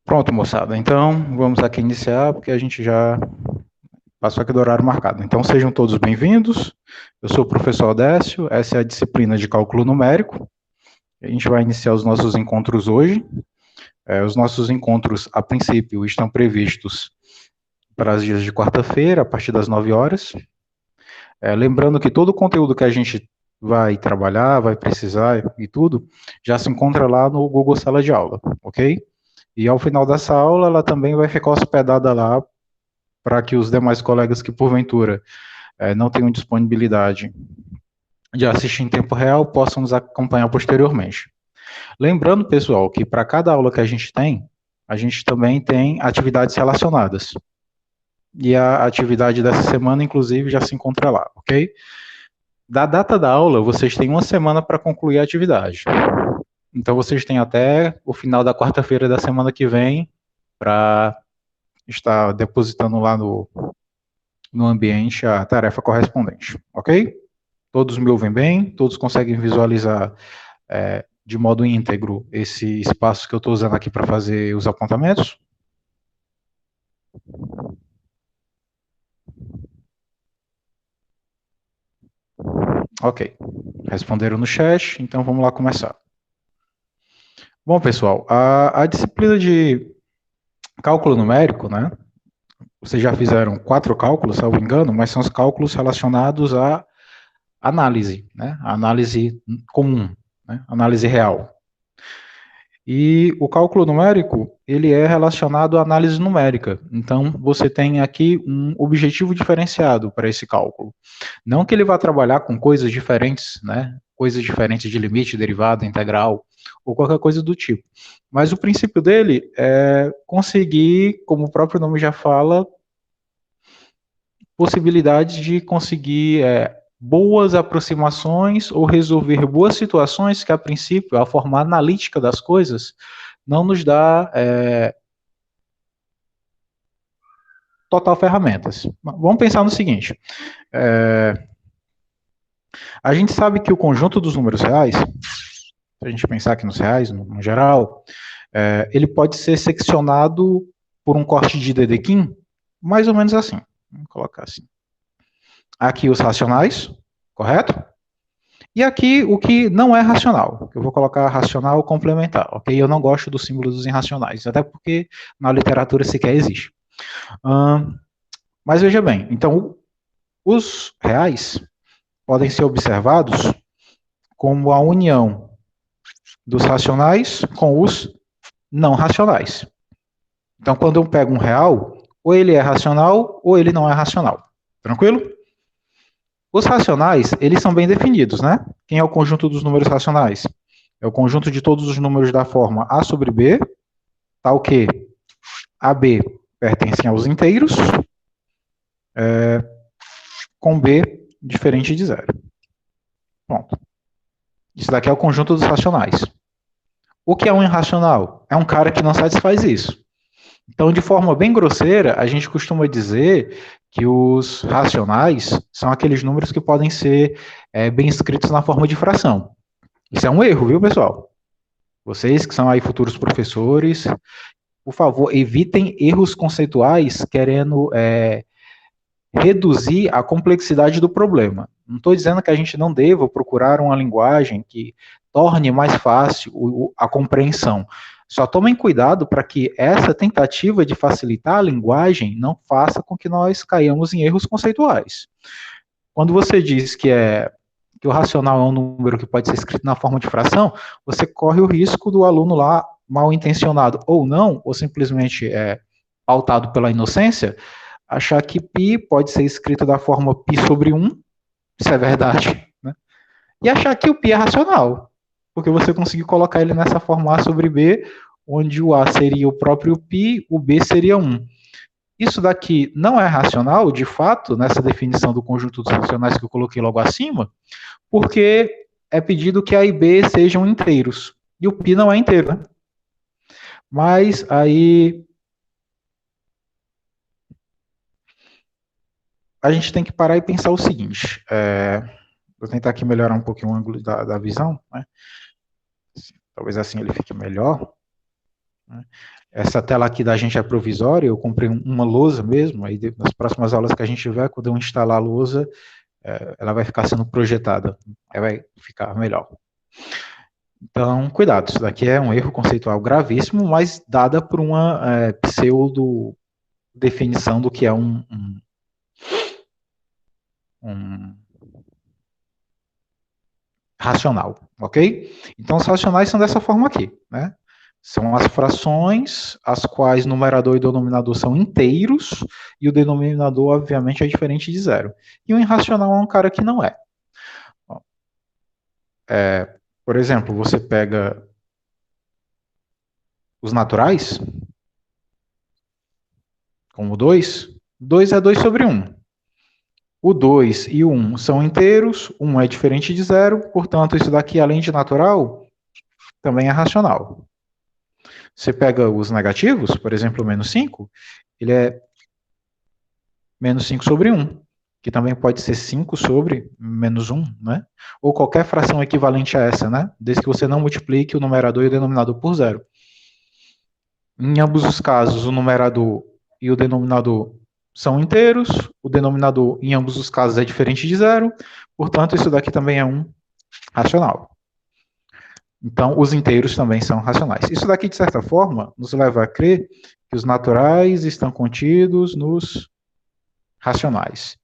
Pronto, moçada. Então, vamos aqui iniciar, porque a gente já passou aqui do horário marcado. Então, sejam todos bem-vindos. Eu sou o professor Odécio, essa é a disciplina de cálculo numérico. A gente vai iniciar os nossos encontros hoje. Os nossos encontros, a princípio, estão previstos para os dias de quarta-feira, a partir das 9 horas. Lembrando que todo o conteúdo que a gente vai trabalhar, vai precisar e tudo, já se encontra lá no Google Sala de Aula, ok? E ao final dessa aula, ela também vai ficar hospedada lá para que os demais colegas que, porventura, não tenham disponibilidade de assistir em tempo real possam nos acompanhar posteriormente. Lembrando, pessoal, que para cada aula que a gente também tem atividades relacionadas. E a atividade dessa semana, inclusive, já se encontra lá, ok? Da data da aula, vocês têm uma semana para concluir a atividade. Então, vocês têm até o final da quarta-feira da semana que vem para estar depositando lá no ambiente a tarefa correspondente, ok? Todos me ouvem bem? Todos conseguem visualizar de modo íntegro esse espaço que eu estou usando aqui para fazer os apontamentos? Ok. Responderam no chat, então vamos lá começar. Bom, pessoal, a disciplina de cálculo numérico, né? Vocês já fizeram 4 cálculos, salvo engano, mas são os cálculos relacionados à análise, né? A análise comum, né? Análise real. E o cálculo numérico, ele é relacionado à análise numérica. Então, você tem aqui um objetivo diferenciado para esse cálculo. Não que ele vá trabalhar com coisas diferentes, né? Coisas diferentes de limite, derivada, integral, ou qualquer coisa do tipo. Mas o princípio dele é conseguir, como o próprio nome já fala, possibilidade de conseguir boas aproximações ou resolver boas situações que, a princípio, a forma analítica das coisas não nos dá total ferramentas. Vamos pensar no seguinte: a gente sabe que o conjunto dos números reais, se a gente pensar aqui nos reais, no geral, ele pode ser seccionado por um corte de Dedekind, mais ou menos assim. Vamos colocar assim. Aqui os racionais, correto? E aqui o que não é racional. Eu vou colocar racional complementar, ok? Eu não gosto do símbolo dos irracionais, até porque na literatura sequer existe. Mas veja bem, então os reais podem ser observados como a união dos racionais com os não racionais. Então, quando eu pego um real, ou ele é racional ou ele não é racional. Tranquilo? Os racionais, eles são bem definidos, né? Quem é o conjunto dos números racionais? É o conjunto de todos os números da forma A sobre B, tal que AB pertencem aos inteiros, com B diferente de zero. Pronto. Isso daqui é o conjunto dos racionais. O que é um irracional? É um cara que não satisfaz isso. Então, de forma bem grosseira, a gente costuma dizer que os racionais são aqueles números que podem ser bem escritos na forma de fração. Isso é um erro, viu, pessoal? Vocês que são aí futuros professores, por favor, evitem erros conceituais querendo reduzir a complexidade do problema. Não estou dizendo que a gente não deva procurar uma linguagem que torne mais fácil a compreensão. Só tomem cuidado para que essa tentativa de facilitar a linguagem não faça com que nós caiamos em erros conceituais. Quando você diz que o racional é um número que pode ser escrito na forma de fração, você corre o risco do aluno lá, mal intencionado ou não, ou simplesmente pautado pela inocência, achar que π pode ser escrito da forma π sobre 1, isso é verdade, né? E achar que o π é racional, porque você conseguiu colocar ele nessa forma A sobre B, onde o A seria o próprio π, o B seria 1. Isso daqui não é racional, de fato, nessa definição do conjunto dos racionais que eu coloquei logo acima, porque é pedido que A e B sejam inteiros, e o π não é inteiro, né? Mas aí a gente tem que parar e pensar o seguinte, vou tentar aqui melhorar um pouquinho o ângulo da visão, né? Talvez assim ele fique melhor, né? Essa tela aqui da gente é provisória, eu comprei uma lousa mesmo, aí nas próximas aulas que a gente tiver, quando eu instalar a lousa, ela vai ficar sendo projetada, aí vai ficar melhor. Então, cuidado, isso daqui é um erro conceitual gravíssimo, mas dada por uma pseudo-definição do que é um racional, ok? Então, os racionais são dessa forma aqui, né? São as frações, as quais numerador e denominador são inteiros, e o denominador, obviamente, é diferente de zero. E o irracional é um cara que não é. Por exemplo, você pega os naturais, como 2, 2 é 2 sobre 1. O 2 e o 1 são inteiros, 1 é diferente de zero, portanto, isso daqui, além de natural, também é racional. Você pega os negativos, por exemplo, o menos 5, ele é menos 5 sobre 1, que também pode ser 5 sobre menos 1, né? Ou qualquer fração equivalente a essa, né? Desde que você não multiplique o numerador e o denominador por zero. Em ambos os casos, o numerador e o denominador são inteiros, o denominador em ambos os casos é diferente de zero, portanto, isso daqui também é um racional. Então, os inteiros também são racionais. Isso daqui, de certa forma, nos leva a crer que os naturais estão contidos nos racionais.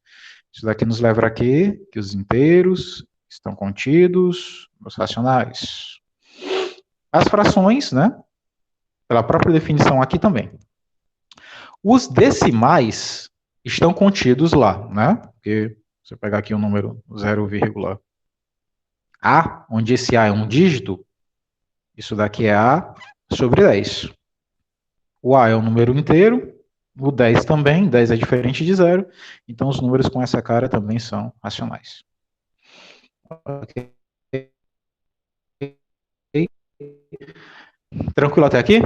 Isso daqui nos leva a crer que os inteiros estão contidos nos racionais. As frações, né? Pela própria definição aqui também. Os decimais estão contidos lá, né? Porque se eu pegar aqui o número 0,A, onde esse A é um dígito, isso daqui é A sobre 10. O A é um número inteiro, o 10 também, 10 é diferente de zero, então os números com essa cara também são racionais. Okay. Tranquilo até aqui?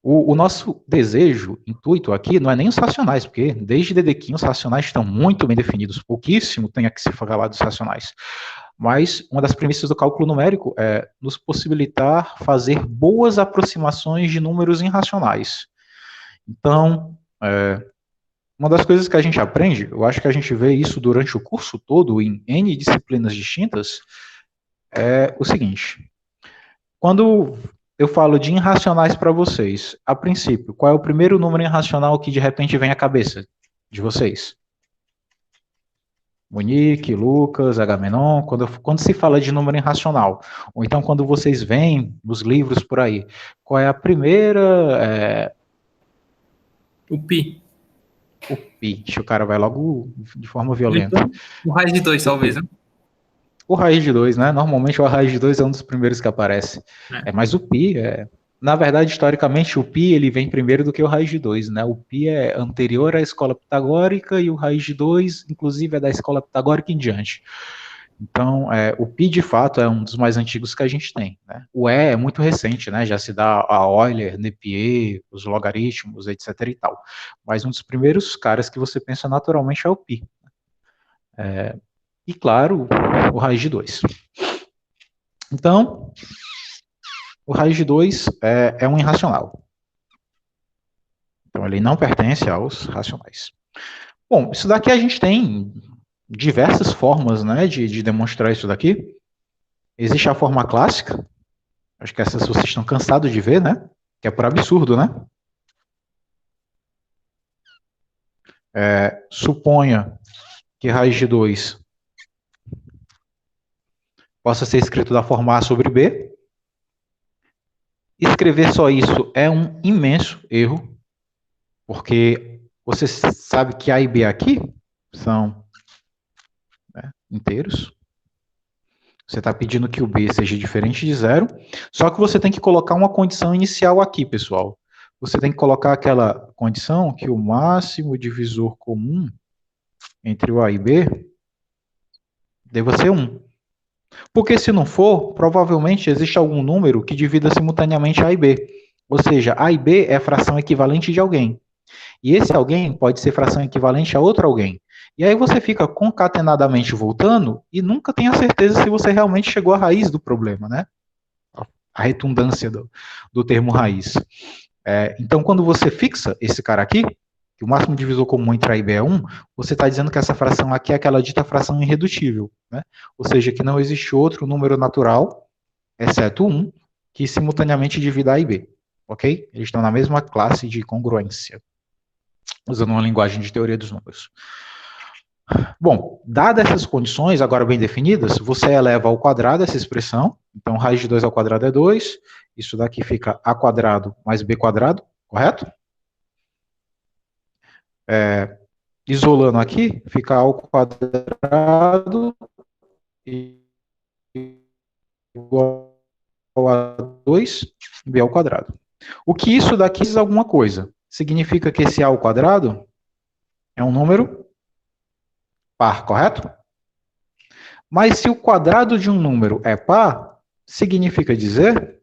O nosso desejo, intuito aqui, não é nem os racionais, porque desde Dedekind os racionais estão muito bem definidos, pouquíssimo tem a que se falar dos racionais. Mas uma das premissas do cálculo numérico é nos possibilitar fazer boas aproximações de números irracionais. Então, uma das coisas que a gente aprende, eu acho que a gente vê isso durante o curso todo, em N disciplinas distintas, é o seguinte: quando eu falo de irracionais para vocês, a princípio, qual é o primeiro número irracional que de repente vem à cabeça de vocês? Monique, Lucas, Agamenon, quando se fala de número irracional, ou então quando vocês veem nos livros por aí, qual é a primeira... O pi. O pi, o cara vai logo de forma violenta. O raiz de 2, talvez, né? O raiz de 2, né? Normalmente o raiz de 2 é um dos primeiros que aparece. Mas o pi, na verdade, historicamente, o pi ele vem primeiro do que o raiz de 2, né? O pi é anterior à escola pitagórica e o raiz de 2, inclusive, é da escola pitagórica em diante. Então, o pi, de fato, é um dos mais antigos que a gente tem, né? O é muito recente, né? Já se dá a Euler, Napier, os logaritmos, etc. e tal. Mas um dos primeiros caras que você pensa naturalmente é o pi. E, claro, o raiz de 2. Então, o raiz de 2 é um irracional. Então, ele não pertence aos racionais. Bom, isso daqui a gente tem diversas formas, né, de demonstrar isso daqui. Existe a forma clássica, acho que essas vocês estão cansados de ver, né, que é por absurdo, né? Suponha que raiz de 2 possa ser escrito da forma A sobre B. Escrever só isso é um imenso erro, porque você sabe que A e B aqui são inteiros. Você está pedindo que o B seja diferente de zero, só que você tem que colocar uma condição inicial aqui, pessoal. Você tem que colocar aquela condição que o máximo divisor comum entre o A e B deva ser 1. Porque se não for, provavelmente existe algum número que divida simultaneamente A e B. Ou seja, A e B é fração equivalente de alguém. E esse alguém pode ser fração equivalente a outro alguém. E aí você fica concatenadamente voltando e nunca tem a certeza se você realmente chegou à raiz do problema, né? a redundância do termo raiz. Então, quando você fixa esse cara aqui, que o máximo divisor comum entre A e B é 1, você está dizendo que essa fração aqui é aquela dita fração irredutível, né? Ou seja, que não existe outro número natural, exceto 1, que simultaneamente divida A e B, ok? Eles estão na mesma classe de congruência, usando uma linguagem de teoria dos números. Bom, dadas essas condições, agora bem definidas, você eleva ao quadrado essa expressão, então raiz de 2 ao quadrado é 2, isso daqui fica A quadrado mais B quadrado, correto? Isolando aqui, fica A ao quadrado igual a 2, B ao quadrado. O que isso daqui diz alguma coisa? Significa que esse A ao quadrado é um número par, correto? Mas se o quadrado de um número é par, significa dizer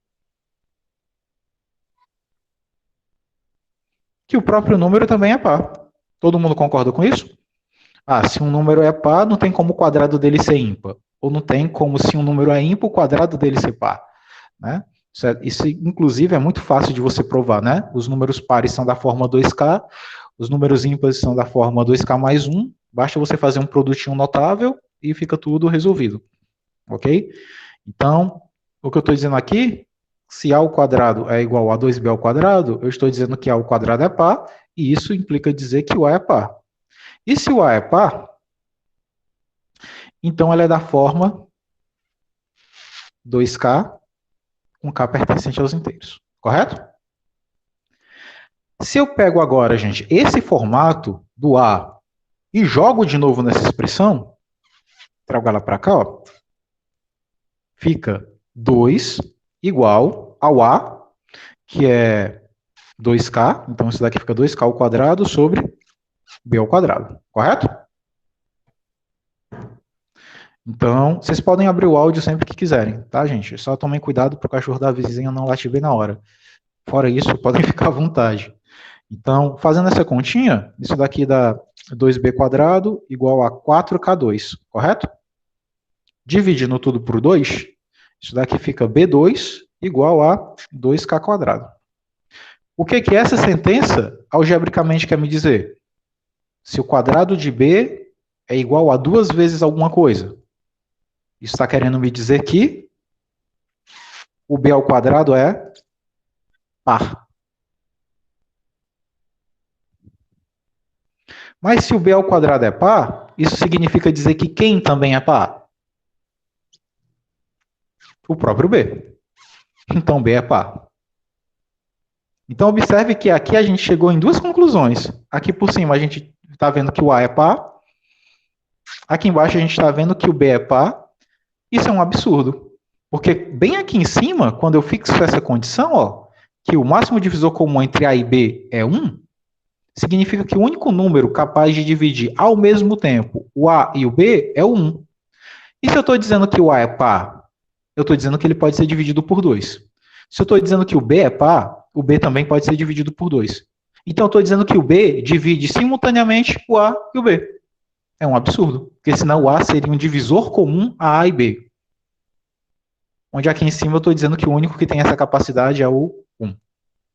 que o próprio número também é par. Todo mundo concorda com isso? Se um número é par, não tem como o quadrado dele ser ímpar. Ou não tem como, se um número é ímpar, o quadrado dele ser par. Né? Isso, inclusive, é muito fácil de você provar. Né? Os números pares são da forma 2K, os números ímpares são da forma 2K mais 1. Basta você fazer um produtinho notável e fica tudo resolvido. Ok? Então, o que eu estou dizendo aqui, se A ao quadrado é igual a 2B ao quadrado, eu estou dizendo que A ao quadrado é par, e isso implica dizer que o A é par. E se o A é par, então ela é da forma 2K com K pertencente aos inteiros. Correto? Se eu pego agora, gente, esse formato do A e jogo de novo nessa expressão, trago ela para cá, ó, fica 2 igual ao A, que é 2K, então isso daqui fica 2K ao quadrado sobre B ao quadrado, correto? Então, vocês podem abrir o áudio sempre que quiserem, tá, gente? Só tomem cuidado para o cachorro da vizinha não latir bem na hora. Fora isso, podem ficar à vontade. Então, fazendo essa continha, isso daqui dá 2b quadrado igual a 4k2, correto? Dividindo tudo por 2, isso daqui fica b2 igual a 2k quadrado. O que essa sentença algebricamente quer me dizer? Se o quadrado de b é igual a 2 vezes alguma coisa, isso está querendo me dizer que o b ao quadrado é par. Mas se o b ao quadrado é par, isso significa dizer que quem também é par? O próprio b. Então b é par. Então observe que aqui a gente chegou em duas conclusões. Aqui por cima a gente está vendo que o A é par. Aqui embaixo a gente está vendo que o B é par. Isso é um absurdo. Porque bem aqui em cima, quando eu fixo essa condição, ó, que o máximo divisor comum entre A e B é 1, significa que o único número capaz de dividir ao mesmo tempo o A e o B é o 1. E se eu estou dizendo que o A é par, eu estou dizendo que ele pode ser dividido por 2. Se eu estou dizendo que o B é par, o B também pode ser dividido por 2. Então, eu estou dizendo que o B divide simultaneamente o A e o B. É um absurdo, porque senão o A seria um divisor comum a A e B. Onde aqui em cima eu estou dizendo que o único que tem essa capacidade é o 1.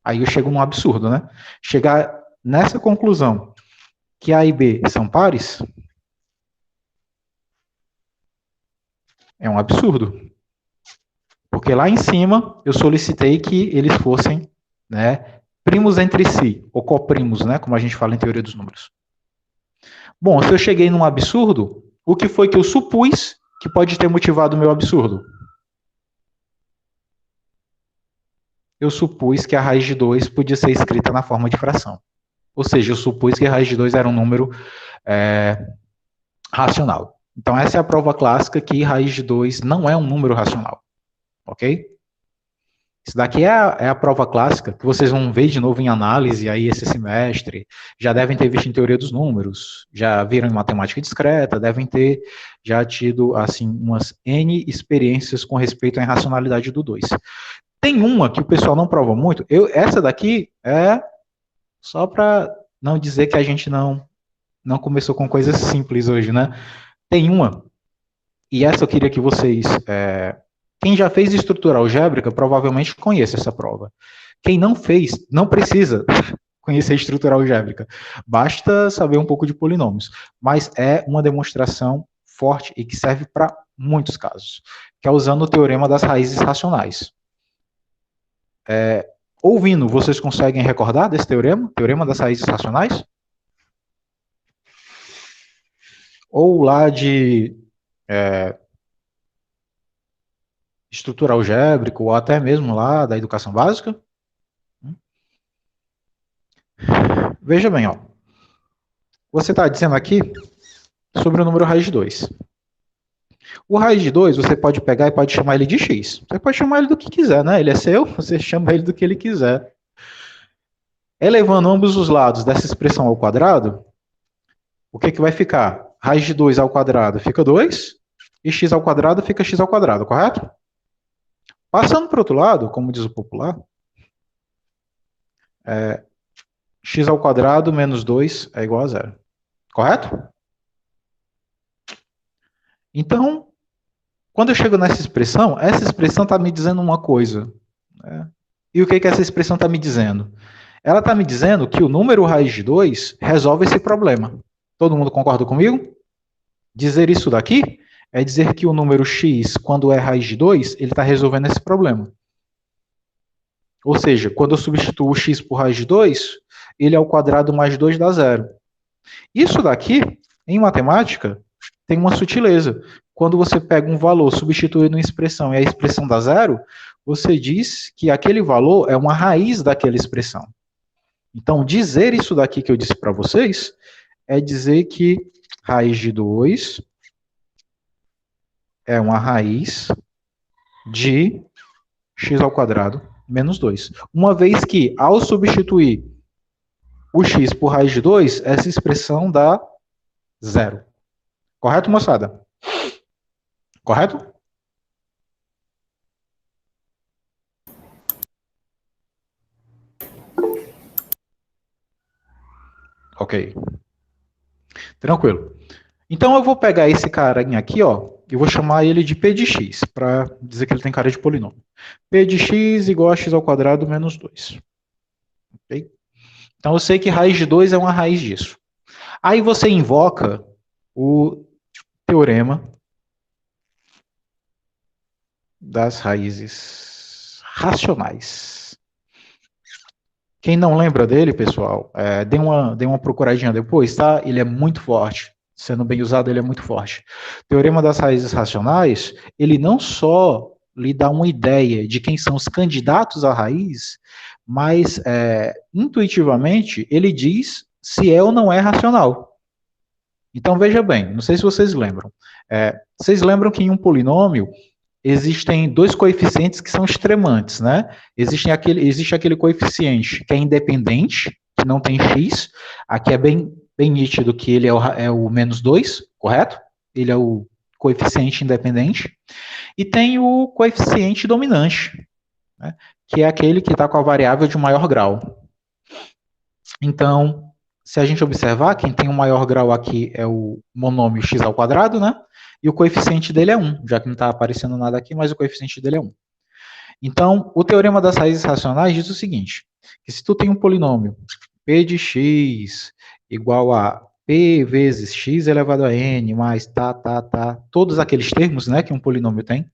Aí eu chego num absurdo, né? Chegar nessa conclusão que A e B são pares é um absurdo. Porque lá em cima eu solicitei que eles fossem, né, primos entre si, ou coprimos, né, como a gente fala em teoria dos números. Bom, se eu cheguei num absurdo, o que foi que eu supus que pode ter motivado o meu absurdo? Eu supus que a raiz de 2 podia ser escrita na forma de fração. Ou seja, eu supus que a raiz de 2 era um número racional. Então, essa é a prova clássica que raiz de 2 não é um número racional. Ok? Isso daqui é a prova clássica, que vocês vão ver de novo em análise aí esse semestre, já devem ter visto em teoria dos números, já viram em matemática discreta, devem ter já tido, assim, umas N experiências com respeito à irracionalidade do 2. Tem uma que o pessoal não prova muito, essa daqui é só para não dizer que a gente não começou com coisas simples hoje, né? Tem uma, e essa eu queria que vocês Quem já fez estrutura algébrica provavelmente conhece essa prova. Quem não fez, não precisa conhecer estrutura algébrica. Basta saber um pouco de polinômios. Mas é uma demonstração forte e que serve para muitos casos, que é usando o teorema das raízes racionais. Ouvindo, vocês conseguem recordar desse teorema? Teorema das raízes racionais? Ou lá de estrutura algébrica, ou até mesmo lá da educação básica? Veja bem, ó. Você está dizendo aqui sobre o número raiz de 2. O raiz de 2, você pode pegar e pode chamar ele de x. Você pode chamar ele do que quiser, né? Ele é seu, você chama ele do que ele quiser. Elevando ambos os lados dessa expressão ao quadrado, o que, que vai ficar? Raiz de 2 ao quadrado fica 2, e x ao quadrado fica x ao quadrado, correto? Passando para o outro lado, como diz o popular, x ao quadrado menos 2 é igual a zero. Correto? Então, quando eu chego nessa expressão está me dizendo uma coisa. Né? E o que, que essa expressão está me dizendo? Ela está me dizendo que o número raiz de 2 resolve esse problema. Todo mundo concorda comigo? Dizer isso daqui é dizer que o número x, quando é raiz de 2, ele está resolvendo esse problema. Ou seja, quando eu substituo o x por raiz de 2, ele ao quadrado mais 2 dá zero. Isso daqui, em matemática, tem uma sutileza. Quando você pega um valor substituído em expressão e a expressão dá zero, você diz que aquele valor é uma raiz daquela expressão. Então, dizer isso daqui que eu disse para vocês é dizer que raiz de 2 é uma raiz de x ao quadrado menos 2. Uma vez que, ao substituir o x por raiz de 2, essa expressão dá zero. Correto, moçada? Correto? Ok. Tranquilo. Então eu vou pegar esse carinha aqui, ó, e vou chamar ele de p de x, para dizer que ele tem cara de polinômio. P de x igual a x ao quadrado menos 2. Okay? Então eu sei que raiz de 2 é uma raiz disso. Aí você invoca o teorema das raízes racionais. Quem não lembra dele, pessoal, dê uma procuradinha depois, tá? Ele é muito forte. Sendo bem usado, ele é muito forte. O teorema das raízes racionais, ele não só lhe dá uma ideia de quem são os candidatos à raiz, mas intuitivamente ele diz se é ou não é racional. Então veja bem, não sei se vocês lembram. Vocês lembram que em um polinômio existem dois coeficientes que são extremantes, né? Existe aquele coeficiente que é independente, que não tem x, aqui é bem nítido que ele é o menos 2, correto? Ele é o coeficiente independente. E tem o coeficiente dominante, né? Que é aquele que está com a variável de maior grau. Então, se a gente observar, quem tem o maior grau aqui é o monômio x ao quadrado, né? E o coeficiente dele é 1, já que não está aparecendo nada aqui, mas o coeficiente dele é 1. Então, o teorema das raízes racionais diz o seguinte, que se tu tem um polinômio p de x igual a p vezes x elevado a n mais todos aqueles termos, né, que um polinômio tem,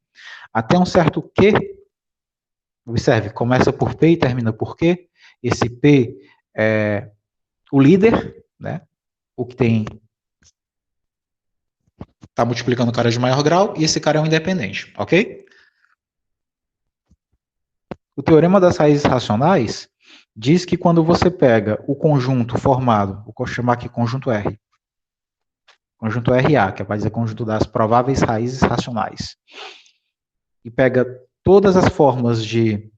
até um certo q, observe, começa por p e termina por q, esse p é o líder, né, o que tem está multiplicando o cara de maior grau, e esse cara é um independente, ok? O teorema das raízes racionais diz que quando você pega o conjunto formado, vou chamar aqui conjunto R, conjunto RA, que é para dizer conjunto das prováveis raízes racionais, e pega todas as formas de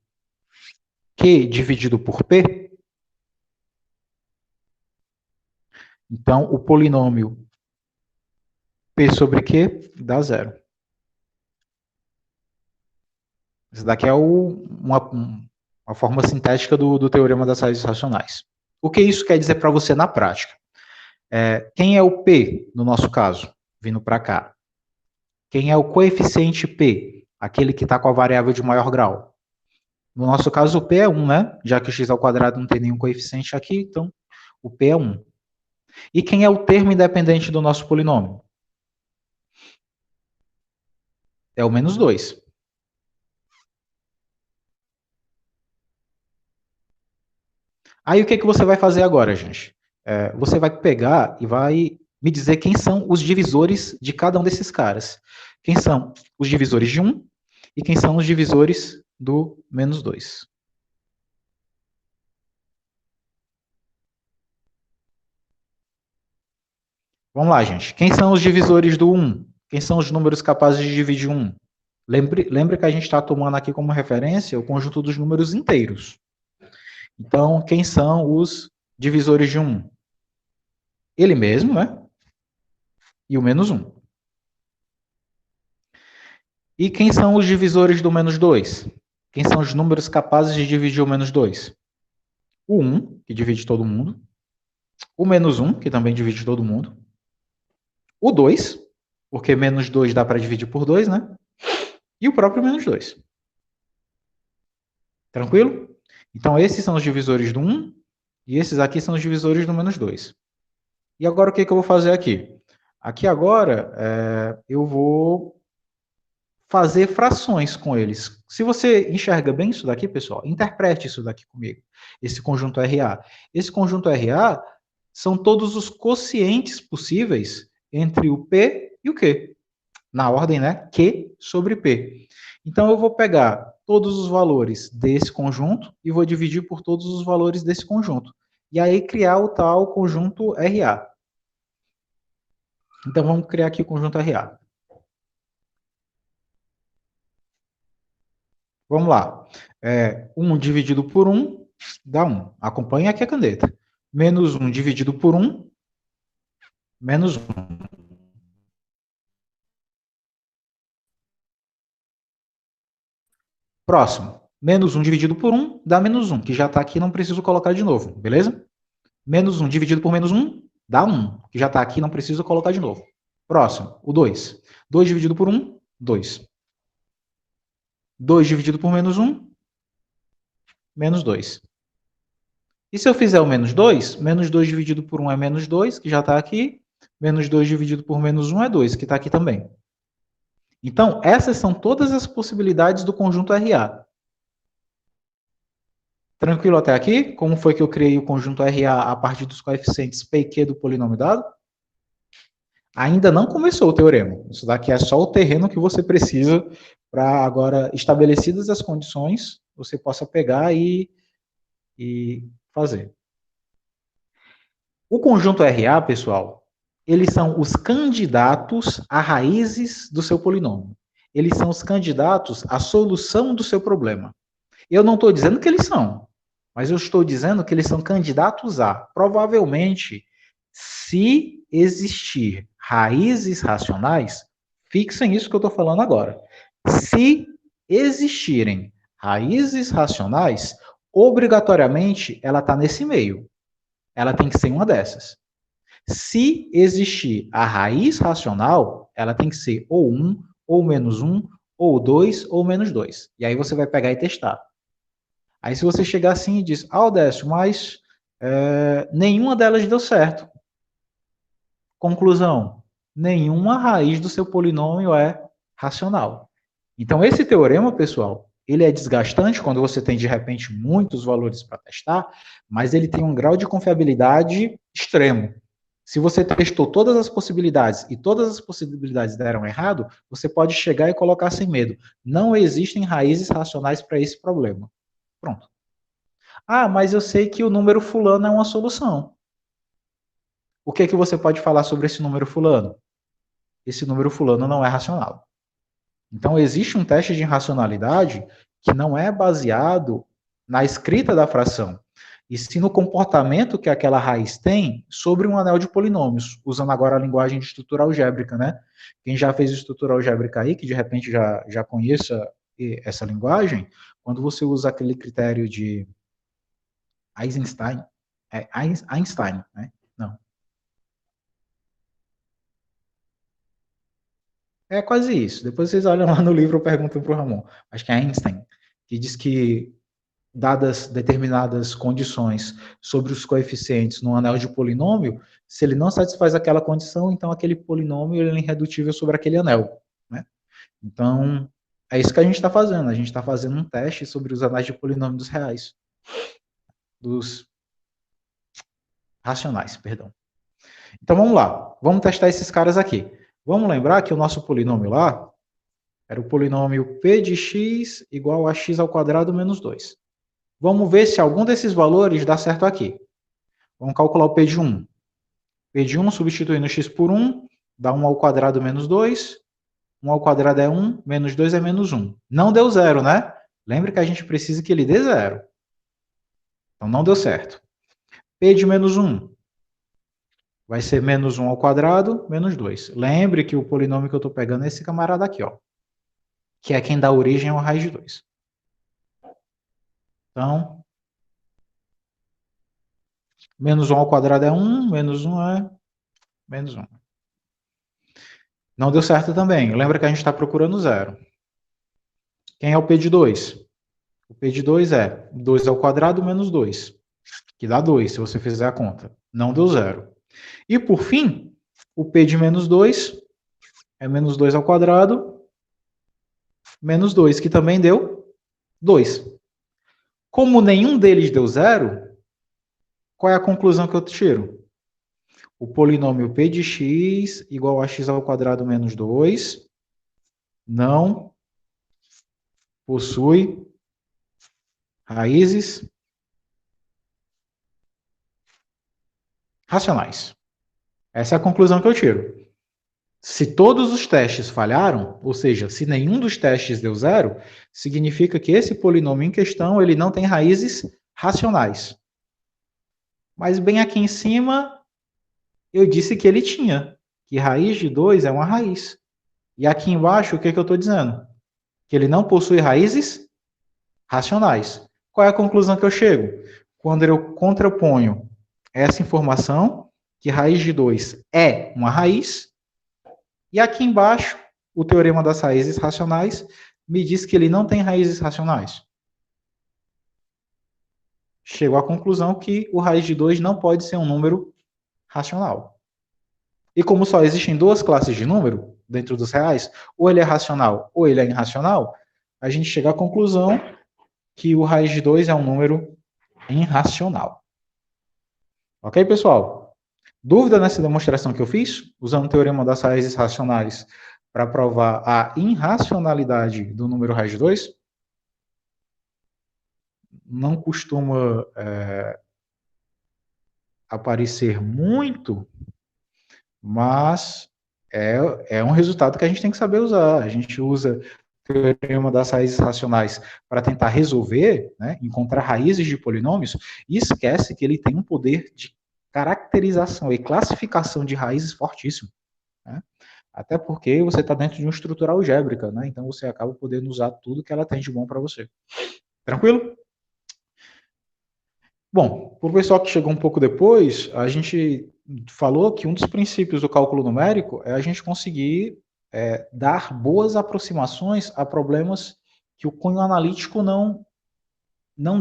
Q dividido por P, então o polinômio P sobre Q dá zero. Isso daqui é uma forma sintética do teorema das raízes racionais. O que isso quer dizer para você na prática? Quem é o P, no nosso caso, vindo para cá? Quem é o coeficiente P? aquele que está com a variável de maior grau. No nosso caso, o P é 1, né? Já que o x ao quadrado não tem nenhum coeficiente aqui, então o P é 1. E quem é o termo independente do nosso polinômio? É o menos 2. Aí o que, que você vai fazer agora, gente? Você vai pegar e vai me dizer quem são os divisores de cada um desses caras. Quem são os divisores de 1 e quem são os divisores do menos 2. Vamos lá, gente. Quem são os divisores do 1? Quem são os números capazes de dividir 1? Lembre que a gente está tomando aqui como referência o conjunto dos números inteiros. Então, quem são os divisores de 1? Ele mesmo, né? E o menos 1. E quem são os divisores do menos 2? Quem são os números capazes de dividir o menos 2? O 1, que divide todo mundo. O menos 1, que também divide todo mundo. O 2, porque menos 2 dá para dividir por 2, né? E o próprio menos 2. Tranquilo? Então, esses são os divisores do 1 e esses aqui são os divisores do menos 2. E agora, o que, que eu vou fazer aqui? Aqui agora, eu vou fazer frações com eles. Se você enxerga bem isso daqui, pessoal, interprete isso daqui comigo. Esse conjunto RA. Esse conjunto RA são todos os quocientes possíveis entre o P e o Q. Na ordem, né? Q sobre P. Então, eu vou pegar todos os valores desse conjunto e vou dividir por todos os valores desse conjunto. E aí criar o tal conjunto RA. Então, vamos criar aqui o conjunto RA. Vamos lá. 1 dividido por 1 dá 1. Acompanhe aqui a caneta. Menos 1 dividido por 1, menos 1. Próximo. Menos 1 dividido por 1 dá menos 1, que já está aqui, não preciso colocar de novo, beleza? Menos 1 dividido por menos 1 dá 1, que já está aqui, não preciso colocar de novo. Próximo, o 2. 2 dividido por 1, 2. 2 dividido por menos 1, menos 2. E se eu fizer o menos 2 dividido por 1 é menos 2, que já está aqui. Menos 2 dividido por menos 1 é 2, que está aqui também. Então, essas são todas as possibilidades do conjunto RA. Tranquilo até aqui? Como foi que eu criei o conjunto RA a partir dos coeficientes P e Q do polinômio dado? Ainda não começou o teorema. Isso daqui é só o terreno que você precisa para agora, estabelecidas as condições, você possa pegar e fazer. O conjunto RA, pessoal, eles são os candidatos a raízes do seu polinômio. Eles são os candidatos à solução do seu problema. Eu não estou dizendo que eles são, mas eu estou dizendo que eles são candidatos a. Provavelmente, se existir raízes racionais, fixem isso que eu estou falando agora. Se existirem raízes racionais, obrigatoriamente ela está nesse meio. Ela tem que ser uma dessas. Se existir a raiz racional, ela tem que ser ou 1, ou menos 1, ou 2, ou menos 2. E aí você vai pegar e testar. Aí se você chegar assim e diz, Décio, mas nenhuma delas deu certo. Conclusão, nenhuma raiz do seu polinômio é racional. Então esse teorema, pessoal, ele é desgastante quando você tem de repente muitos valores para testar, mas ele tem um grau de confiabilidade extremo. Se você testou todas as possibilidades e todas as possibilidades deram errado, você pode chegar e colocar sem medo. Não existem raízes racionais para esse problema. Pronto. Ah, mas eu sei que o número fulano é uma solução. O que é que você pode falar sobre esse número fulano? Esse número fulano não é racional. Então, existe um teste de irracionalidade que não é baseado na escrita da fração, e sim no comportamento que aquela raiz tem sobre um anel de polinômios, usando agora a linguagem de estrutura algébrica, né? Quem já fez estrutura algébrica aí, que de repente já conheça essa linguagem, quando você usa aquele critério de Eisenstein, Einstein, né? Não. É quase isso. Depois vocês olham lá no livro e perguntam para o Ramon. Acho que é Einstein, que diz que, dadas determinadas condições sobre os coeficientes no anel de polinômio, se ele não satisfaz aquela condição, então aquele polinômio ele é irredutível sobre aquele anel, né? Então, é isso que a gente está fazendo. A gente está fazendo um teste sobre os anéis de polinômio dos reais. Dos racionais, perdão. Então, vamos lá. Vamos testar esses caras aqui. Vamos lembrar que o nosso polinômio lá era o polinômio p de x igual a x ao quadrado menos 2. Vamos ver se algum desses valores dá certo aqui. Vamos calcular o p de 1. P de 1 substituindo x por 1, dá 1 ao quadrado menos 2. 1 ao quadrado é 1, menos 2 é menos 1. Não deu zero, né? Lembre que a gente precisa que ele dê zero. Então, não deu certo. P de menos 1 vai ser menos 1 ao quadrado, menos 2. Lembre que o polinômio que eu estou pegando é esse camarada aqui, ó, que é quem dá origem ao raiz de 2. Então, menos 1 ao quadrado é 1, menos 1 é menos 1. Não deu certo também. Lembra que a gente está procurando zero. Quem é o P de 2? O P de 2 é 2 ao quadrado menos 2, que dá 2, se você fizer a conta. Não deu zero. E, por fim, o P de menos 2 é menos 2 ao quadrado menos 2, que também deu 2. Como nenhum deles deu zero, qual é a conclusão que eu tiro? O polinômio p de x igual a x ao quadrado menos 2 não possui raízes racionais. Essa é a conclusão que eu tiro. Se todos os testes falharam, ou seja, se nenhum dos testes deu zero, significa que esse polinômio em questão ele não tem raízes racionais. Mas bem aqui em cima, eu disse que ele tinha, que raiz de 2 é uma raiz. E aqui embaixo, o que eu estou dizendo? Que ele não possui raízes racionais. Qual é a conclusão que eu chego? Quando eu contraponho essa informação, que raiz de 2 é uma raiz, e aqui embaixo, o teorema das raízes racionais me diz que ele não tem raízes racionais. Chego à conclusão que o raiz de 2 não pode ser um número racional. E como só existem duas classes de número dentro dos reais, ou ele é racional ou ele é irracional, a gente chega à conclusão que o raiz de 2 é um número irracional. Ok, pessoal? Dúvida nessa demonstração que eu fiz? Usando o teorema das raízes racionais para provar a irracionalidade do número raiz de 2? Não costuma aparecer muito, mas é um resultado que a gente tem que saber usar. A gente usa o teorema das raízes racionais para tentar resolver, né, encontrar raízes de polinômios, e esquece que ele tem um poder de caracterização e classificação de raízes fortíssimo, né? Até porque você está dentro de uma estrutura algébrica, né? Então você acaba podendo usar tudo que ela tem de bom para você. Tranquilo? Bom, para o pessoal que chegou um pouco depois, a gente falou que um dos princípios do cálculo numérico é a gente conseguir dar boas aproximações a problemas que o cunho analítico não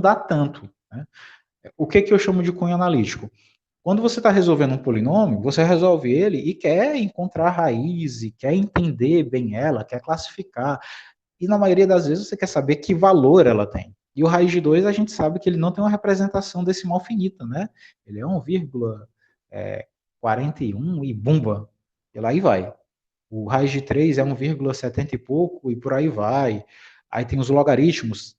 dá tanto, né? O que eu chamo de cunho analítico? Quando você está resolvendo um polinômio, você resolve ele e quer encontrar a raiz, e quer entender bem ela, quer classificar. E na maioria das vezes você quer saber que valor ela tem. E o raiz de 2 a gente sabe que ele não tem uma representação decimal finita, né? Ele é 1,41 e bumba. E lá aí vai. O raiz de 3 é 1,70 e pouco e por aí vai. Aí tem os logaritmos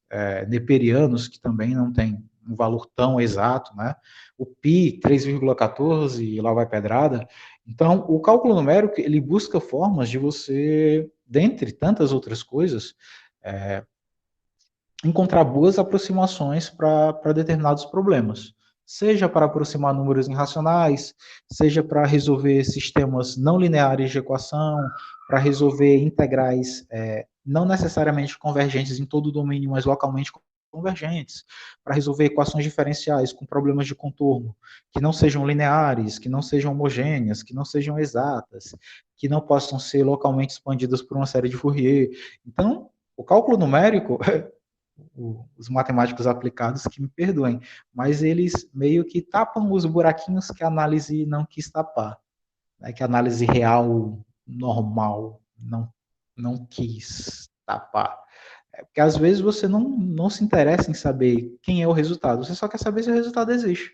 neperianos que também não tem um valor tão exato, né? O π, 3,14 e lá vai pedrada. Então, o cálculo numérico, ele busca formas de você, dentre tantas outras coisas, encontrar boas aproximações para determinados problemas. Seja para aproximar números irracionais, seja para resolver sistemas não lineares de equação, para resolver integrais não necessariamente convergentes em todo o domínio, mas localmente convergentes, para resolver equações diferenciais com problemas de contorno, que não sejam lineares, que não sejam homogêneas, que não sejam exatas, que não possam ser localmente expandidas por uma série de Fourier. Então, o cálculo numérico, os matemáticos aplicados que me perdoem, mas eles meio que tapam os buraquinhos que a análise não quis tapar, né? Que a análise real, normal, não quis tapar. Porque às vezes você não se interessa em saber quem é o resultado, você só quer saber se o resultado existe.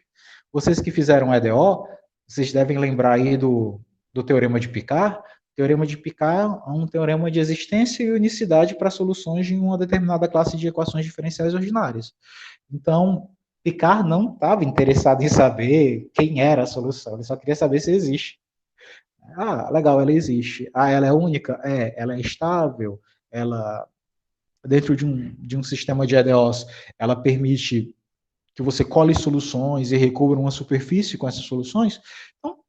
Vocês que fizeram EDO, vocês devem lembrar aí do Teorema de Picard. O Teorema de Picard é um teorema de existência e unicidade para soluções de uma determinada classe de equações diferenciais ordinárias. Então, Picard não estava interessado em saber quem era a solução, ele só queria saber se existe. Ah, legal, ela existe. Ah, ela é única? É. Ela é estável? Ela, dentro de um sistema de EDOs, ela permite que você cole soluções e recubra uma superfície com essas soluções? Então,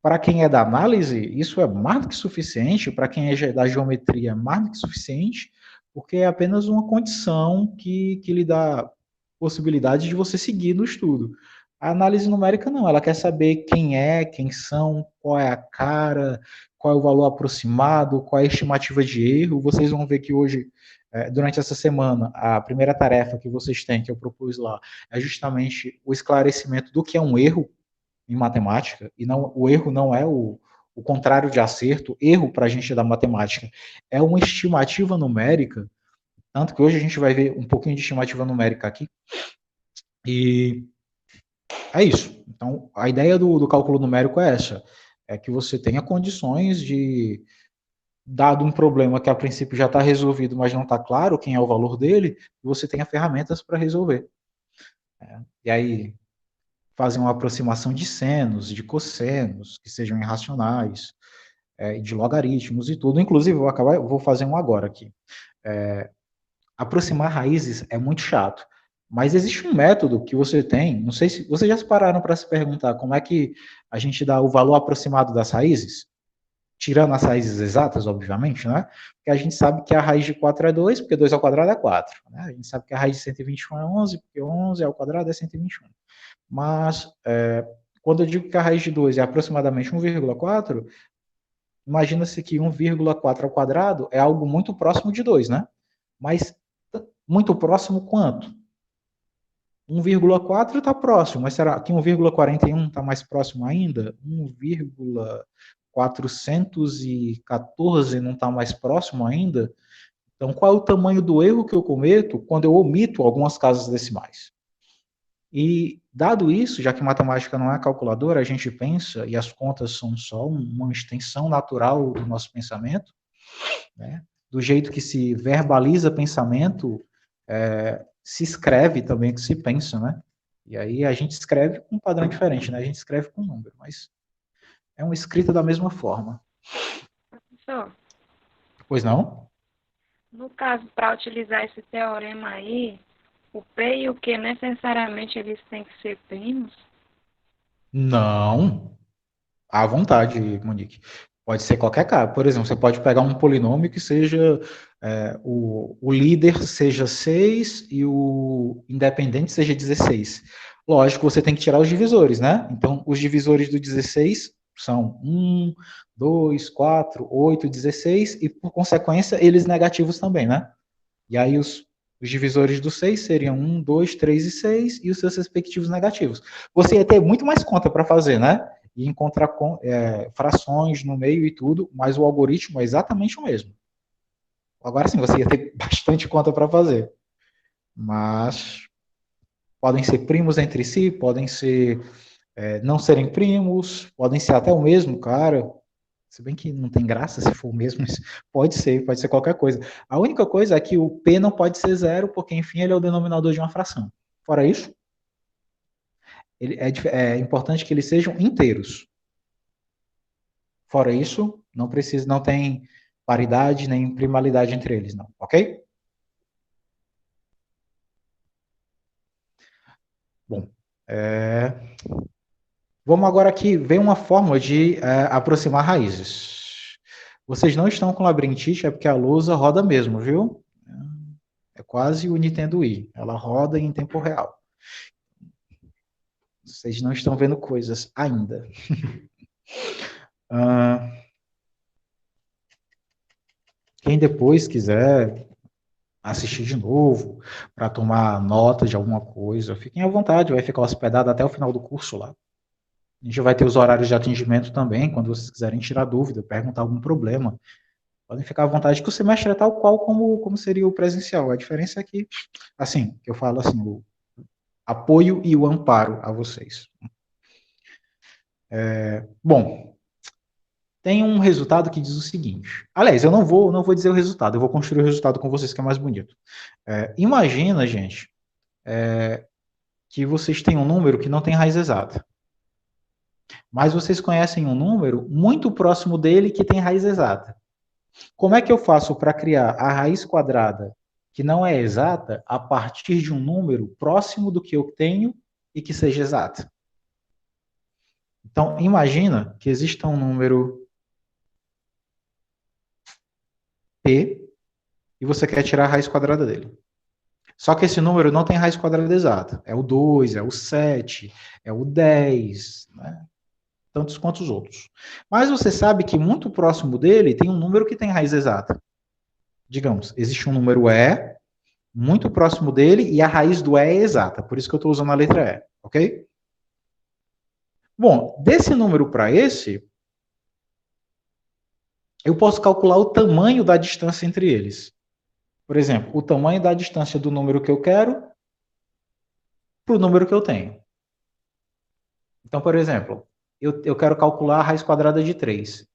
para quem é da análise, isso é mais do que suficiente. Para quem é da geometria, é mais do que suficiente, porque é apenas uma condição que lhe dá possibilidade de você seguir no estudo. A análise numérica não, ela quer saber quem é, quem são, qual é a cara, qual é o valor aproximado, qual é a estimativa de erro. Vocês vão ver que hoje, durante essa semana, a primeira tarefa que vocês têm, que eu propus lá, é justamente o esclarecimento do que é um erro em matemática, e não, o erro não é o contrário de acerto. Erro, para a gente da matemática, é uma estimativa numérica, tanto que hoje a gente vai ver um pouquinho de estimativa numérica aqui, e é isso. Então, a ideia do cálculo numérico é essa, é que você tenha condições de, dado um problema que a princípio já está resolvido, mas não está claro quem é o valor dele, você tenha ferramentas para resolver. E aí, fazer uma aproximação de senos, de cossenos, que sejam irracionais, de logaritmos e tudo. Inclusive, vou fazer um agora aqui. Aproximar raízes é muito chato, mas existe um método que você tem, não sei se vocês já se pararam para se perguntar como é que a gente dá o valor aproximado das raízes, tirando as raízes exatas, obviamente, né? Porque a gente sabe que a raiz de 4 é 2, porque 2 ao quadrado é 4. Né? A gente sabe que a raiz de 121 é 11, porque 11 ao quadrado é 121. Mas, quando eu digo que a raiz de 2 é aproximadamente 1,4, imagina-se que 1,4 ao quadrado é algo muito próximo de 2, né? Mas muito próximo quanto? 1,4 está próximo, mas será que 1,41 está mais próximo ainda? 1,414 não está mais próximo ainda? Então, qual é o tamanho do erro que eu cometo quando eu omito algumas casas decimais? E, dado isso, já que matemática não é calculadora, a gente pensa, e as contas são só uma extensão natural do nosso pensamento, né? Do jeito que se verbaliza pensamento, se escreve também que se pensa, né? E aí a gente escreve com um padrão diferente, né? A gente escreve com um número, mas é uma escrita da mesma forma. Professor, Pois não? no caso, para utilizar esse teorema aí, o P e o Q necessariamente eles têm que ser primos? Não. À vontade, Monique. Pode ser qualquer cara. Por exemplo, você pode pegar um polinômio que seja o líder seja 6 e o independente seja 16. Lógico, você tem que tirar os divisores, né? Então, os divisores do 16 são 1, 2, 4, 8, 16, e por consequência, eles negativos também, né? E aí os divisores do 6 seriam 1, 2, 3 e 6, e os seus respectivos negativos. Você ia ter muito mais conta para fazer, né? E encontrar frações no meio e tudo, mas o algoritmo é exatamente o mesmo. Agora sim, você ia ter bastante conta para fazer. Mas podem ser primos entre si, podem ser não serem primos, podem ser até o mesmo cara. Se bem que não tem graça se for o mesmo, mas pode ser qualquer coisa. A única coisa é que o P não pode ser zero, porque, enfim, ele é o denominador de uma fração. Fora isso, é importante que eles sejam inteiros. Fora isso, não tem paridade nem primalidade entre eles, não, ok? Bom, vamos agora aqui ver uma forma de aproximar raízes. Vocês não estão com labirintite, é porque a lousa roda mesmo, viu? É quase o Nintendo Wii. Ela roda em tempo real. Vocês não estão vendo coisas ainda. Quem depois quiser assistir de novo, para tomar nota de alguma coisa, fiquem à vontade, vai ficar hospedado até o final do curso lá. A gente vai ter os horários de atendimento também, quando vocês quiserem tirar dúvida, perguntar algum problema. Podem ficar à vontade, que o semestre é tal qual como seria o presencial. A diferença é que, assim, que eu falo assim, o apoio e o amparo a vocês. Bom, tem um resultado que diz o seguinte. Aliás, eu não vou dizer o resultado, eu vou construir o resultado com vocês, que é mais bonito. Imagina, gente, que vocês têm um número que não tem raiz exata. Mas vocês conhecem um número muito próximo dele que tem raiz exata. Como é que eu faço para criar a raiz quadrada que não é exata a partir de um número próximo do que eu tenho e que seja exato? Então, imagina que exista um número P e você quer tirar a raiz quadrada dele. Só que esse número não tem raiz quadrada exata. É o 2, é o 7, é o 10, né? Tantos quanto os outros. Mas você sabe que muito próximo dele tem um número que tem raiz exata. Digamos, existe um número E, muito próximo dele, e a raiz do E é exata. Por isso que eu estou usando a letra E, ok? Bom, desse número para esse, eu posso calcular o tamanho da distância entre eles. Por exemplo, o tamanho da distância do número que eu quero para o número que eu tenho. Então, por exemplo, eu quero calcular a raiz quadrada de 3.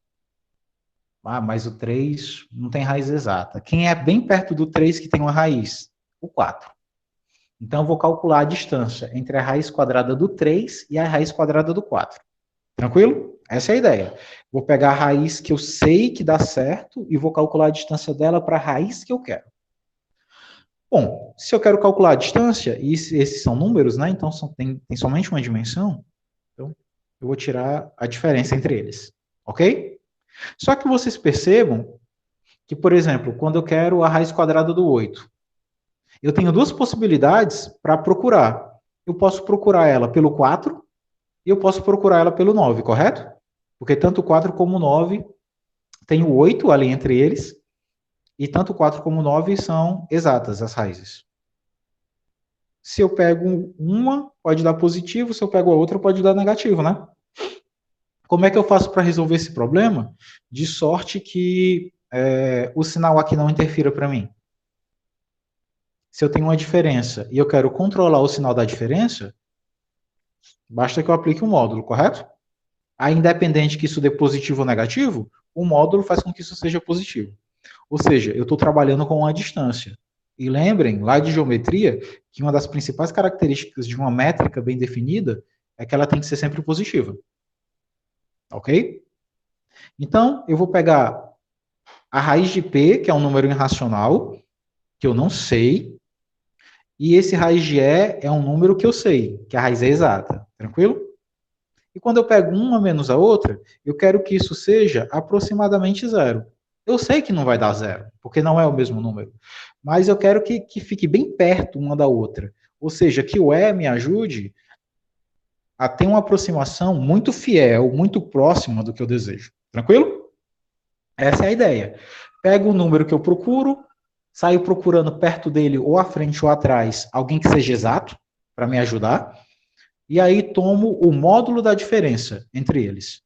Mas o 3 não tem raiz exata. Quem é bem perto do 3 que tem uma raiz? O 4. Então, eu vou calcular a distância entre a raiz quadrada do 3 e a raiz quadrada do 4. Tranquilo? Essa é a ideia. Vou pegar a raiz que eu sei que dá certo e vou calcular a distância dela para a raiz que eu quero. Bom, se eu quero calcular a distância, e esses são números, né? Então tem somente uma dimensão, então eu vou tirar a diferença entre eles. Ok? Só que vocês percebam que, por exemplo, quando eu quero a raiz quadrada do 8, eu tenho duas possibilidades para procurar. Eu posso procurar ela pelo 4 e eu posso procurar ela pelo 9, correto? Porque tanto o 4 como o 9 tem o 8 ali entre eles, e tanto o 4 como o 9 são exatas as raízes. Se eu pego uma, pode dar positivo, se eu pego a outra, pode dar negativo, né? Como é que eu faço para resolver esse problema? De sorte que o sinal aqui não interfira para mim. Se eu tenho uma diferença e eu quero controlar o sinal da diferença, basta que eu aplique um módulo, correto? Aí, independente que isso dê positivo ou negativo, o módulo faz com que isso seja positivo. Ou seja, eu estou trabalhando com uma distância. E lembrem, lá de geometria, que uma das principais características de uma métrica bem definida é que ela tem que ser sempre positiva. Ok? Então, eu vou pegar a raiz de P, que é um número irracional, que eu não sei, e esse raiz de E é um número que eu sei, que a raiz é exata. Tranquilo? E quando eu pego uma menos a outra, eu quero que isso seja aproximadamente zero. Eu sei que não vai dar zero, porque não é o mesmo número. Mas eu quero que fique bem perto uma da outra. Ou seja, que o E me ajude a ter uma aproximação muito fiel, muito próxima do que eu desejo. Tranquilo? Essa é a ideia. Pego o número que eu procuro, saio procurando perto dele, ou à frente ou atrás, alguém que seja exato, para me ajudar, e aí tomo o módulo da diferença entre eles.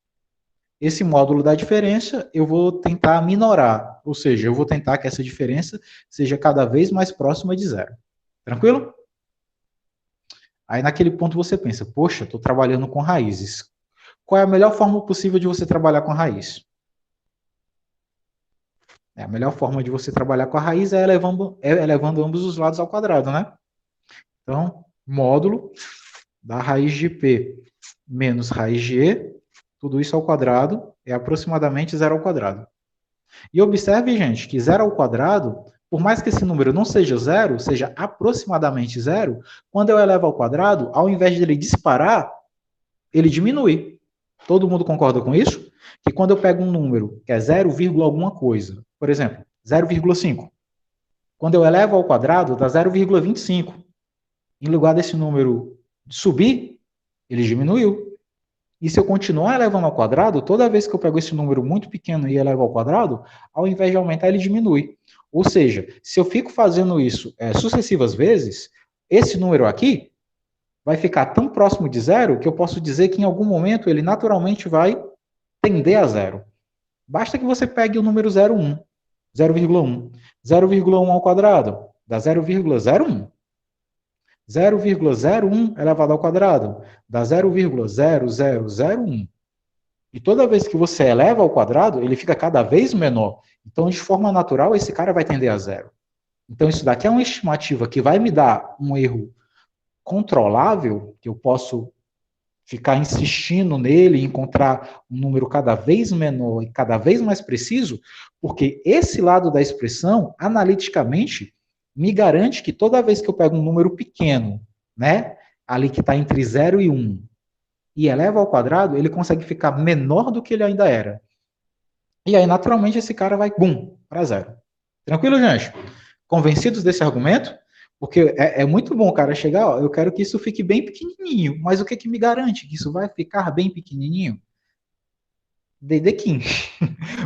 Esse módulo da diferença eu vou tentar minorar, ou seja, eu vou tentar que essa diferença seja cada vez mais próxima de zero. Tranquilo? Aí naquele ponto você pensa, poxa, estou trabalhando com raízes. Qual é a melhor forma possível de você trabalhar com a raiz? A melhor forma de você trabalhar com a raiz é elevando ambos os lados ao quadrado, né? Então, módulo da raiz de P menos raiz de E, tudo isso ao quadrado, é aproximadamente zero ao quadrado. E observe, gente, que zero ao quadrado, por mais que esse número não seja zero, seja aproximadamente zero, quando eu elevo ao quadrado, ao invés de ele disparar, ele diminui. Todo mundo concorda com isso? Que quando eu pego um número que é 0, alguma coisa, por exemplo, 0,5, Quando eu elevo ao quadrado, dá 0,25. Em lugar desse número subir, ele diminuiu. E se eu continuar elevando ao quadrado, toda vez que eu pego esse número muito pequeno e elevo ao quadrado, ao invés de aumentar, ele diminui. Ou seja, se eu fico fazendo isso sucessivas vezes, esse número aqui vai ficar tão próximo de zero que eu posso dizer que em algum momento ele naturalmente vai tender a zero. Basta que você pegue o número 0,1, 0,1. 0,1 ao quadrado dá 0,01. 0,01 elevado ao quadrado dá 0,0001. E toda vez que você eleva ao quadrado, ele fica cada vez menor. Então, de forma natural, esse cara vai tender a zero. Então, isso daqui é uma estimativa que vai me dar um erro controlável, que eu posso ficar insistindo nele e encontrar um número cada vez menor e cada vez mais preciso, porque esse lado da expressão, analiticamente, me garante que toda vez que eu pego um número pequeno, né, ali que está entre 0 e 1, e eleva ao quadrado, ele consegue ficar menor do que ele ainda era. E aí, naturalmente, esse cara vai, bum, para zero. Tranquilo, gente? Convencidos desse argumento? Porque é muito bom o cara chegar, ó, eu quero que isso fique bem pequenininho, mas o que que me garante que isso vai ficar bem pequenininho? Dedekind.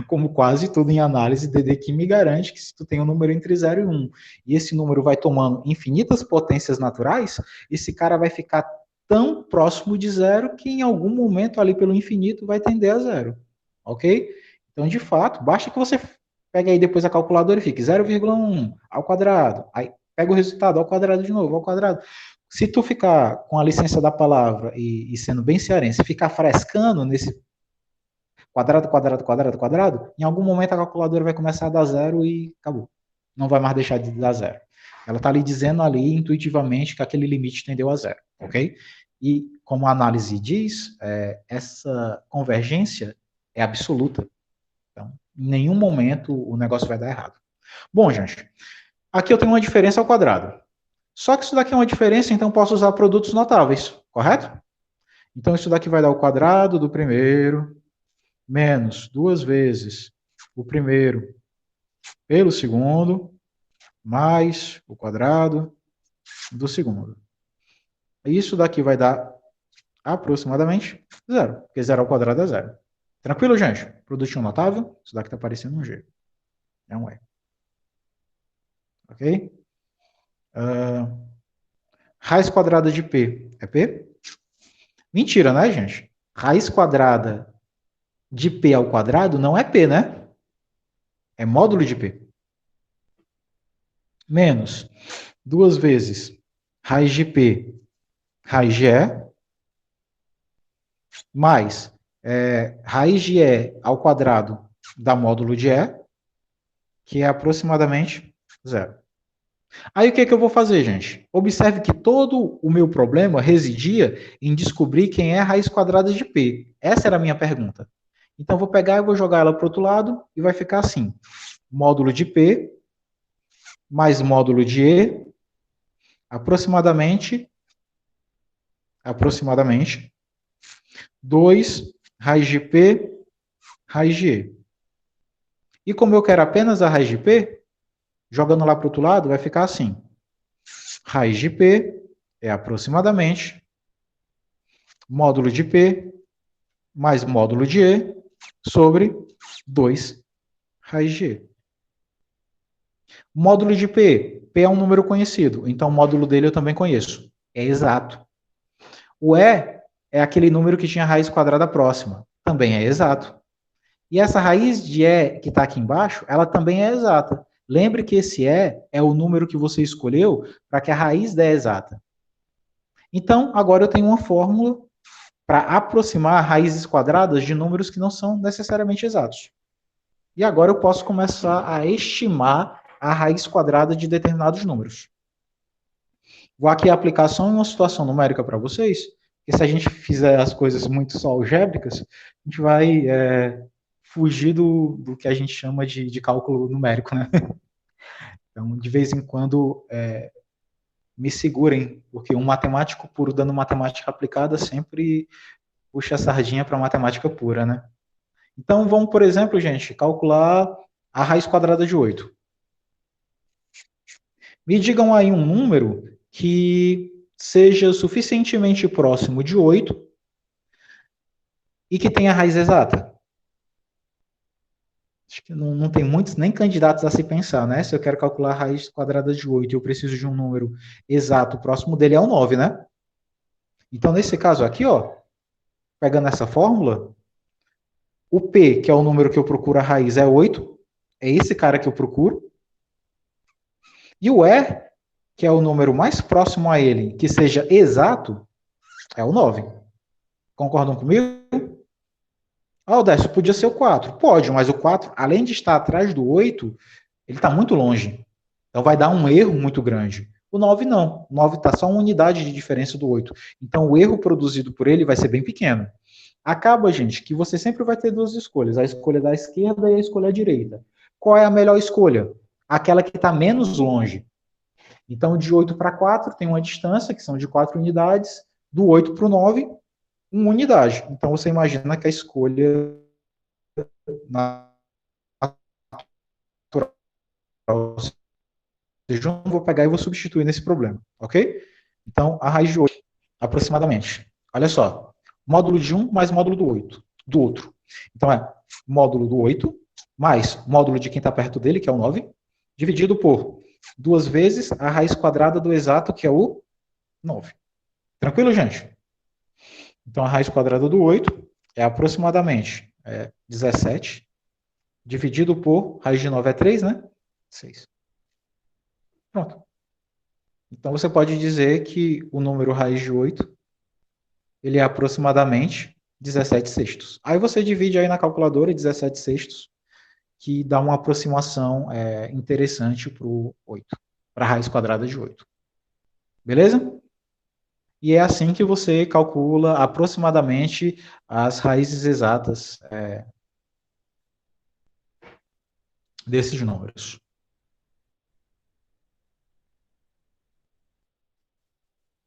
Como quase tudo em análise, Dedekind me garante que se tu tem um número entre 0 e 1, e esse número vai tomando infinitas potências naturais, esse cara vai ficar tão próximo de zero que em algum momento ali pelo infinito vai tender a zero. Ok? Então, de fato, basta que você pegue aí depois a calculadora e fique 0,1 ao quadrado. Aí pega o resultado ao quadrado de novo, ao quadrado. Se tu ficar com a licença da palavra e sendo bem cearense, ficar frescando nesse quadrado, quadrado, quadrado, quadrado, em algum momento a calculadora vai começar a dar zero e acabou. Não vai mais deixar de dar zero. Ela está ali dizendo ali intuitivamente que aquele limite tendeu a zero, ok? E como a análise diz, essa convergência é absoluta. Então, em nenhum momento o negócio vai dar errado. Bom, gente, aqui eu tenho uma diferença ao quadrado. Só que isso daqui é uma diferença, então posso usar produtos notáveis, correto? Então isso daqui vai dar o quadrado do primeiro, menos 2 vezes o primeiro pelo segundo, mais o quadrado do segundo. Isso daqui vai dar aproximadamente zero, porque zero ao quadrado é zero. Tranquilo, gente? Produtinho notável, isso daqui está parecendo um G. É um E. Ok? Raiz quadrada de P é P? Mentira, né, gente? Raiz quadrada de P ao quadrado não é P, né? É módulo de P. Menos 2 vezes raiz de P, raiz de E, mais raiz de E ao quadrado dá módulo de E, que é aproximadamente zero. Aí o que é que eu vou fazer, gente? Observe que todo o meu problema residia em descobrir quem é a raiz quadrada de P. Essa era a minha pergunta. Então, eu vou pegar e vou jogar ela para o outro lado e vai ficar assim. Módulo de P mais módulo de E, aproximadamente 2 raiz de P, raiz de E. E como eu quero apenas a raiz de P, jogando lá para o outro lado, vai ficar assim. Raiz de P é aproximadamente módulo de P mais módulo de E sobre 2 raiz de E. Módulo de P. P é um número conhecido, então o módulo dele eu também conheço. É exato. O E é aquele número que tinha raiz quadrada próxima. Também é exato. E essa raiz de E que está aqui embaixo, ela também é exata. Lembre que esse E é o número que você escolheu para que a raiz dê exata. Então, agora eu tenho uma fórmula para aproximar raízes quadradas de números que não são necessariamente exatos. E agora eu posso começar a estimar a raiz quadrada de determinados números. Vou aqui aplicar só uma situação numérica para vocês, porque se a gente fizer as coisas muito só algébricas, a gente vai fugir do que a gente chama de cálculo numérico, né? Então, de vez em quando, me segurem, porque um matemático puro dando matemática aplicada sempre puxa a sardinha para matemática pura, né? Então, vamos, por exemplo, gente, calcular a raiz quadrada de 8. Me digam aí um número que seja suficientemente próximo de 8 e que tenha raiz exata. Acho que não tem muitos nem candidatos a se pensar, né? Se eu quero calcular a raiz quadrada de 8 e eu preciso de um número exato, o próximo dele é o 9, né? Então, nesse caso aqui, ó, pegando essa fórmula, o P, que é o número que eu procuro a raiz, é 8. É esse cara que eu procuro. E o E, que é o número mais próximo a ele, que seja exato, é o 9. Concordam comigo? Ah, o Décio, podia ser o 4. Pode, mas o 4, além de estar atrás do 8, ele está muito longe. Então vai dar um erro muito grande. O 9 não. O 9 está só uma unidade de diferença do 8. Então o erro produzido por ele vai ser bem pequeno. Acaba, gente, que você sempre vai ter duas escolhas. A escolha da esquerda e a escolha da direita. Qual é a melhor escolha? Aquela que está menos longe. Então, de 8 para 4 tem uma distância, que são de 4 unidades. Do 8 para o 9, uma unidade. Então, você imagina que a escolha natural, ou seja, eu vou pegar e vou substituir nesse problema, ok? Então, a raiz de 8, aproximadamente. Olha só, módulo de 1 mais módulo do 8, do outro. Então, é módulo do 8 mais módulo de quem está perto dele, que é o 9, dividido por 2 vezes a raiz quadrada do exato, que é o 9. Tranquilo, gente? Então, a raiz quadrada do 8 é aproximadamente 17, dividido por, raiz de 9 é 3, né? 6. Pronto. Então, você pode dizer que o número raiz de 8, ele é aproximadamente 17 sextos. Aí você divide aí na calculadora 17 sextos, que dá uma aproximação interessante para o 8, para a raiz quadrada de 8. Beleza? E é assim que você calcula aproximadamente as raízes exatas desses números.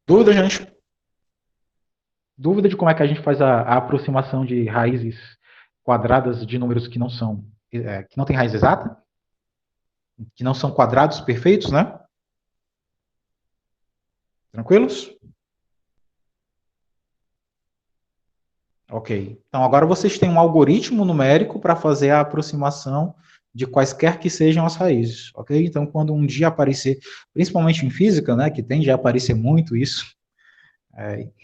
Dúvida, gente? Dúvida de como é que a gente faz a aproximação de raízes quadradas de números que não são, que não tem raiz exata? Que não são quadrados perfeitos, né? Tranquilos? Ok. Então, agora vocês têm um algoritmo numérico para fazer a aproximação de quaisquer que sejam as raízes, ok? Então, quando um dia aparecer, principalmente em física, né, que tende a aparecer muito isso,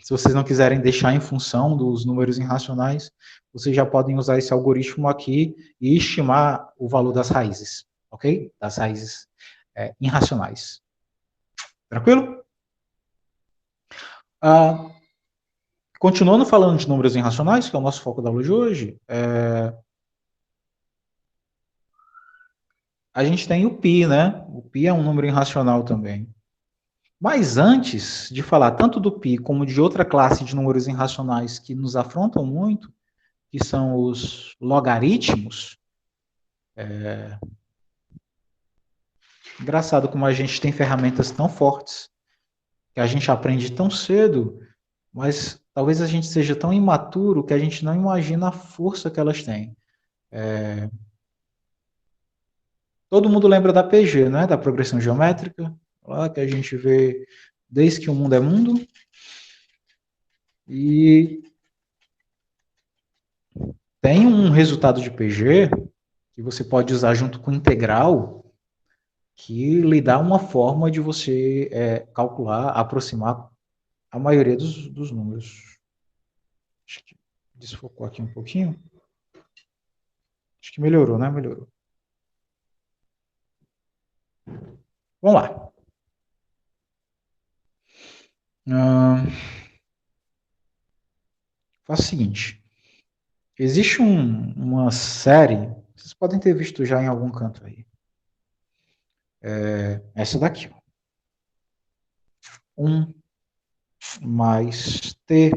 se vocês não quiserem deixar em função dos números irracionais, vocês já podem usar esse algoritmo aqui e estimar o valor das raízes, ok? Das raízes irracionais. Tranquilo? Continuando falando de números irracionais, que é o nosso foco da aula de hoje, a gente tem o π, né? O π é um número irracional também. Mas antes de falar tanto do π como de outra classe de números irracionais que nos afrontam muito, que são os logaritmos, engraçado como a gente tem ferramentas tão fortes, que a gente aprende tão cedo, mas talvez a gente seja tão imaturo que a gente não imagina a força que elas têm. Todo mundo lembra da PG, né? Da progressão geométrica, lá que a gente vê desde que o mundo é mundo. E tem um resultado de PG que você pode usar junto com integral, que lhe dá uma forma de você calcular, aproximar a maioria dos números. Acho que desfocou aqui um pouquinho. Acho que melhorou, né? Melhorou. Vamos lá. Faz o seguinte. Existe uma série, vocês podem ter visto já em algum canto aí. Essa daqui. 1 mais t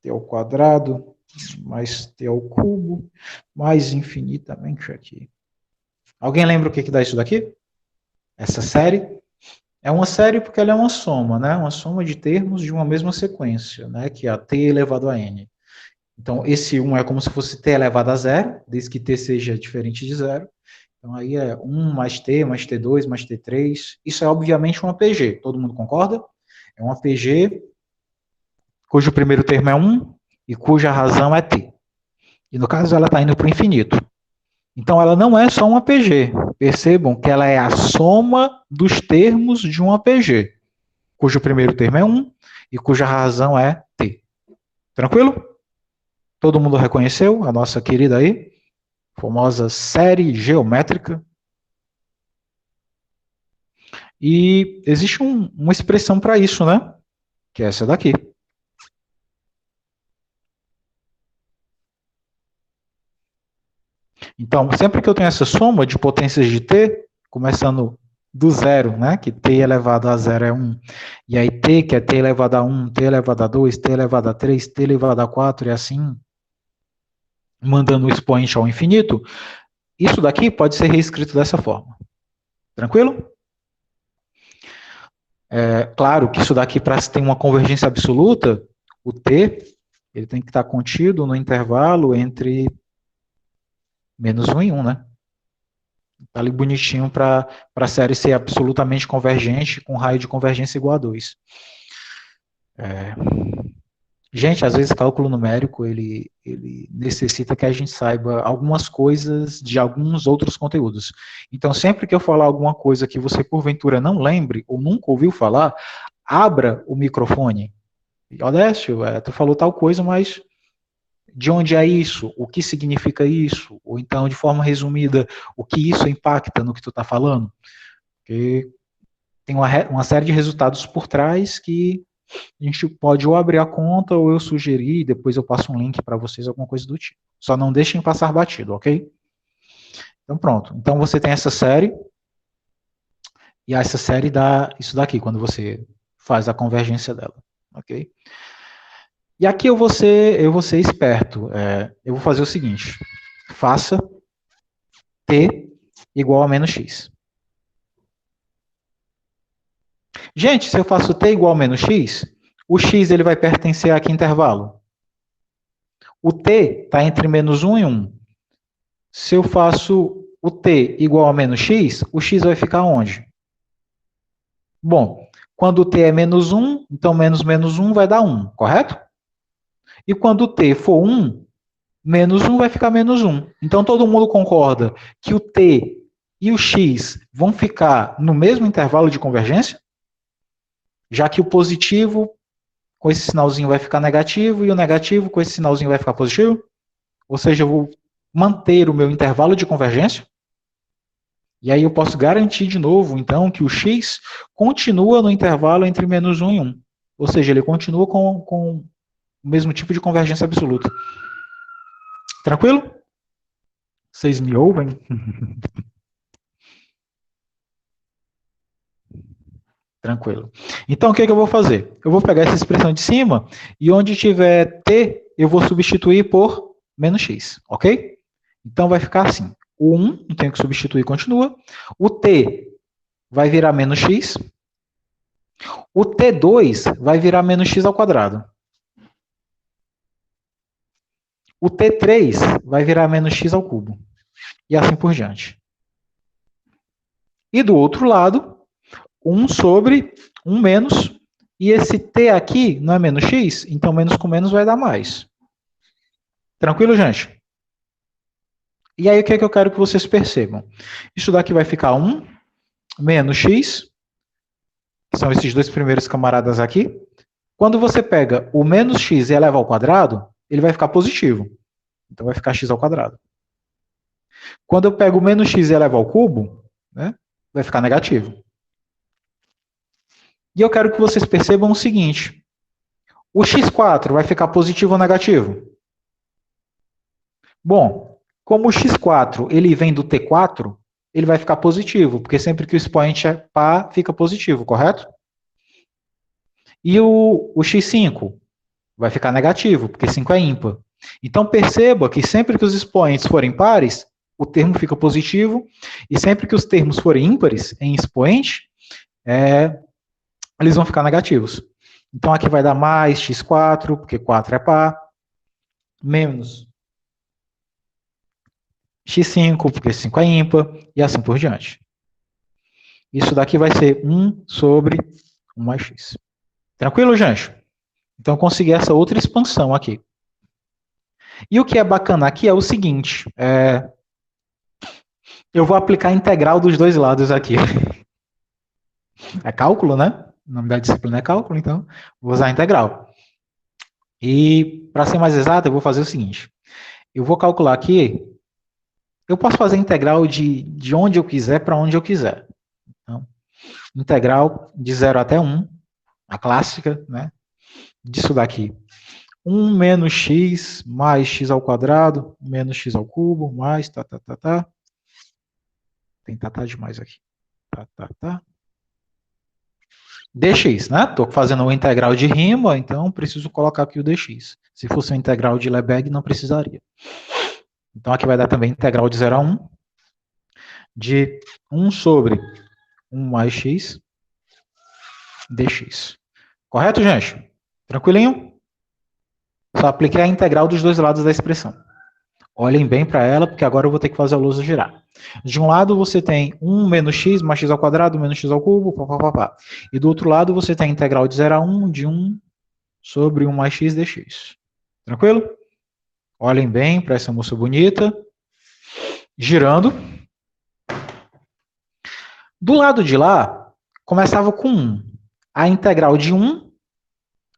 ao quadrado mais t ao cubo mais infinitamente aqui. Alguém lembra o que dá isso daqui? Essa série é uma série porque ela é uma soma, né? Uma soma de termos de uma mesma sequência, né? Que é a t elevado a n. Então, esse 1 é como se fosse t elevado a zero, desde que t seja diferente de zero. Então, aí é 1 mais T2 mais T3. Isso é, obviamente, uma PG. Todo mundo concorda? É uma PG cujo primeiro termo é 1 e cuja razão é T. E, no caso, ela está indo para o infinito. Então, ela não é só uma PG. Percebam que ela é a soma dos termos de uma PG, cujo primeiro termo é 1 e cuja razão é T. Tranquilo? Todo mundo reconheceu a nossa querida aí? Famosa série geométrica. E existe uma expressão para isso, né? Que é essa daqui. Então, sempre que eu tenho essa soma de potências de t, começando do zero, né? Que t elevado a zero é 1. E aí t, que é t elevado a 1, t elevado a 2, t elevado a 3, t elevado a 4, e assim, mandando o expoente ao infinito, isso daqui pode ser reescrito dessa forma. Tranquilo? É claro que isso daqui, para se ter uma convergência absoluta, o t ele tem que estar contido no intervalo entre -1 e 1, né? Está ali bonitinho para a série ser absolutamente convergente, com raio de convergência igual a 2. Gente, às vezes cálculo numérico, ele necessita que a gente saiba algumas coisas de alguns outros conteúdos. Então, sempre que eu falar alguma coisa que você, porventura, não lembre ou nunca ouviu falar, abra o microfone. Odécio, tu falou tal coisa, mas de onde é isso? O que significa isso? Ou então, de forma resumida, o que isso impacta no que tu está falando? Porque tem uma série de resultados por trás que a gente pode ou abrir a conta ou eu sugerir, depois eu passo um link para vocês, alguma coisa do tipo. Só não deixem passar batido, ok? Então pronto. Então você tem essa série, e essa série dá isso daqui, quando você faz a convergência dela, ok? E aqui eu vou ser esperto. Eu vou fazer o seguinte. Faça t igual a menos x. Gente, se eu faço t igual a menos x, o x ele vai pertencer a que intervalo? O t está entre -1 e 1. Se eu faço o t igual a menos x, o x vai ficar onde? Bom, quando o t é -1, então menos -1 vai dar 1, correto? E quando o t for 1, -1 vai ficar -1. Então todo mundo concorda que o t e o x vão ficar no mesmo intervalo de convergência? Já que o positivo com esse sinalzinho vai ficar negativo e o negativo com esse sinalzinho vai ficar positivo? Ou seja, eu vou manter o meu intervalo de convergência? E aí eu posso garantir de novo, então, que o x continua no intervalo entre -1 e 1. Ou seja, ele continua com o mesmo tipo de convergência absoluta. Tranquilo? Vocês me ouvem? Tranquilo. Então, o que eu vou fazer? Eu vou pegar essa expressão de cima e onde tiver t, eu vou substituir por menos x, ok? Então, vai ficar assim. O 1, não tenho que substituir, continua. O t vai virar menos x. O t2 vai virar menos x ao quadrado. O t3 vai virar menos x ao cubo. E assim por diante. E do outro lado, 1 sobre 1 menos. E esse t aqui não é menos x, então menos com menos vai dar mais. Tranquilo, gente? E aí, o que é que eu quero que vocês percebam? Isso daqui vai ficar 1 menos x, que são esses dois primeiros camaradas aqui. Quando você pega o menos x e eleva ao quadrado, ele vai ficar positivo. Então, vai ficar x ao quadrado. Quando eu pego o menos x e elevo ao cubo, né, vai ficar negativo. E eu quero que vocês percebam o seguinte. O x4 vai ficar positivo ou negativo? Bom, como o x4 ele vem do t4, ele vai ficar positivo, porque sempre que o expoente é par, fica positivo, correto? E o x5 vai ficar negativo, porque 5 é ímpar. Então, perceba que sempre que os expoentes forem pares, o termo fica positivo, e sempre que os termos forem ímpares em expoente, eles vão ficar negativos. Então, aqui vai dar mais x4, porque 4 é par, menos x5, porque 5 é ímpar, e assim por diante. Isso daqui vai ser 1 sobre 1 mais x. Tranquilo, gente? Então, eu consegui essa outra expansão aqui. E o que é bacana aqui é o seguinte, eu vou aplicar a integral dos dois lados aqui. É cálculo, né? O nome da disciplina é cálculo, então vou usar a integral. E, para ser mais exato, eu vou fazer o seguinte. Eu vou calcular aqui, eu posso fazer integral de onde eu quiser para onde eu quiser. Então, integral de 0 até 1, a clássica, né? Disso daqui. 1 menos x mais x ao quadrado, menos x ao cubo, mais Tem demais aqui. Dx, né? Estou fazendo uma integral de Riemann, então preciso colocar aqui o dx. Se fosse uma integral de Lebesgue, não precisaria. Então aqui vai dar também integral de 0 a 1, de 1 sobre 1 mais x dx. Correto, gente? Tranquilinho? Só apliquei a integral dos dois lados da expressão. Olhem bem para ela, porque agora eu vou ter que fazer a lousa girar. De um lado você tem 1 menos x mais x ao quadrado menos x ao cubo, papapá. E do outro lado você tem a integral de 0 a 1 de 1 sobre 1 mais x dx. Tranquilo? Olhem bem para essa moça bonita. Girando. Do lado de lá, começava com 1. A integral de 1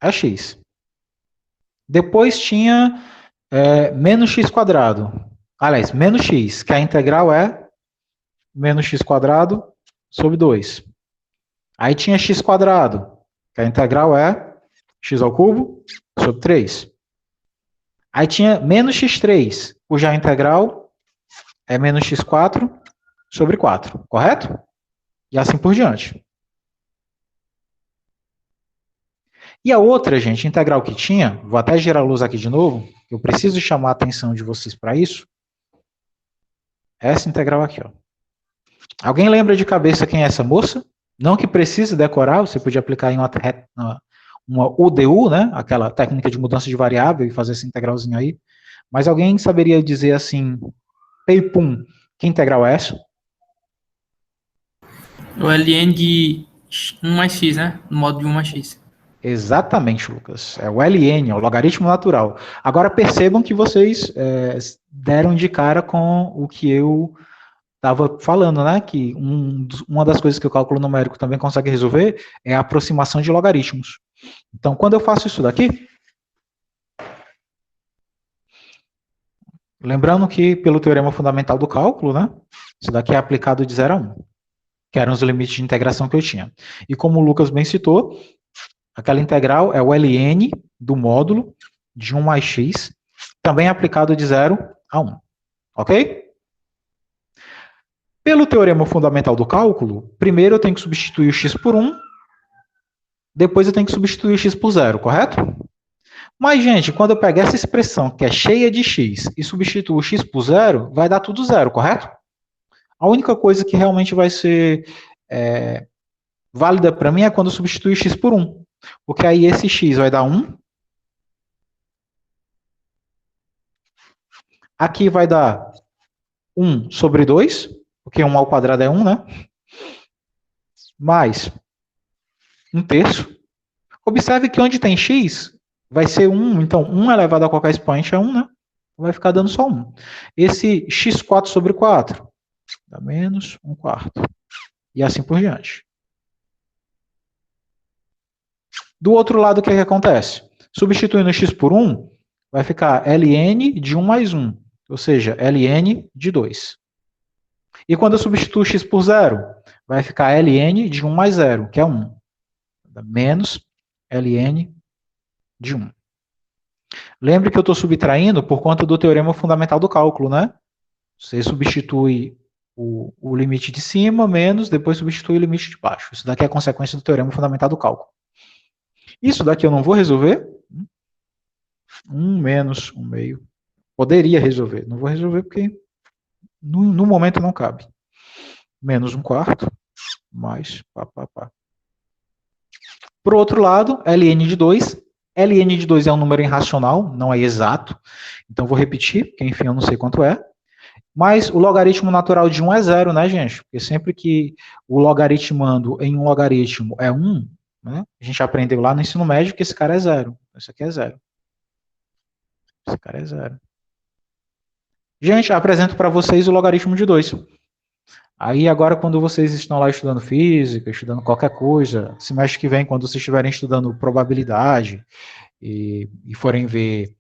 é x. Depois tinha menos x quadrado. Aliás, menos x, que a integral é menos x quadrado sobre 2. Aí tinha x quadrado, que a integral é x ao cubo sobre 3. Aí tinha menos x3, cuja integral é menos x4 sobre 4, correto? E assim por diante. E a outra, gente, integral que tinha, vou até girar a luz aqui de novo, eu preciso chamar a atenção de vocês para isso. Essa integral aqui, ó. Alguém lembra de cabeça quem é essa moça? Não que precise decorar, você podia aplicar em uma UDU, né? Aquela técnica de mudança de variável e fazer essa integralzinha aí. Mas alguém saberia dizer assim, peipum, que integral é essa? O ln de 1 mais x, né? No modo de 1 mais x. Exatamente, Lucas. É o ln, é o logaritmo natural. Agora percebam que vocês deram de cara com o que eu estava falando, né? Que uma das coisas que o cálculo numérico também consegue resolver é a aproximação de logaritmos. Então, quando eu faço isso daqui, lembrando que pelo teorema fundamental do cálculo, né? Isso daqui é aplicado de 0 a 1, que eram os limites de integração que eu tinha. E como o Lucas bem citou, aquela integral é o ln do módulo de 1 mais x, também aplicado de 0 a 1. Ok? Pelo teorema fundamental do cálculo, primeiro eu tenho que substituir o x por 1, depois eu tenho que substituir o x por 0, correto? Mas, gente, quando eu pegar essa expressão que é cheia de x e substituir o x por 0, vai dar tudo 0, correto? A única coisa que realmente vai ser válida para mim é quando eu substituir x por 1. Porque aí esse x vai dar 1. Aqui vai dar 1 sobre 2, porque 1 ao quadrado é 1, né? Mais 1/3. Observe que onde tem x, vai ser 1. Então, 1 elevado a qualquer expoente é 1, né? Vai ficar dando só 1. Esse x4 sobre 4 dá menos 1/4. E assim por diante. Do outro lado, o que acontece? Substituindo x por 1, vai ficar ln de 1 mais 1. Ou seja, ln de 2. E quando eu substituo x por 0, vai ficar ln de 1 mais 0, que é 1. Menos ln de 1. Lembre que eu estou subtraindo por conta do teorema fundamental do cálculo, né? Você substitui o limite de cima, menos, depois substitui o limite de baixo. Isso daqui é a consequência do teorema fundamental do cálculo. Isso daqui eu não vou resolver. 1 menos 1 meio. Poderia resolver. Não vou resolver porque no momento não cabe. Menos 1/4 mais pá. Por outro lado, ln de 2. ln de 2 é um número irracional, não é exato. Então, vou repetir, porque enfim, eu não sei quanto é. Mas o logaritmo natural de 1 é zero, né, gente? Porque sempre que o logaritmando em um logaritmo é 1, né? A gente aprendeu lá no ensino médio que esse cara é zero. Esse aqui é zero. Esse cara é zero. Gente, apresento para vocês o logaritmo de 2. Aí agora, quando vocês estão lá estudando física, estudando qualquer coisa, semestre que vem, quando vocês estiverem estudando probabilidade e forem ver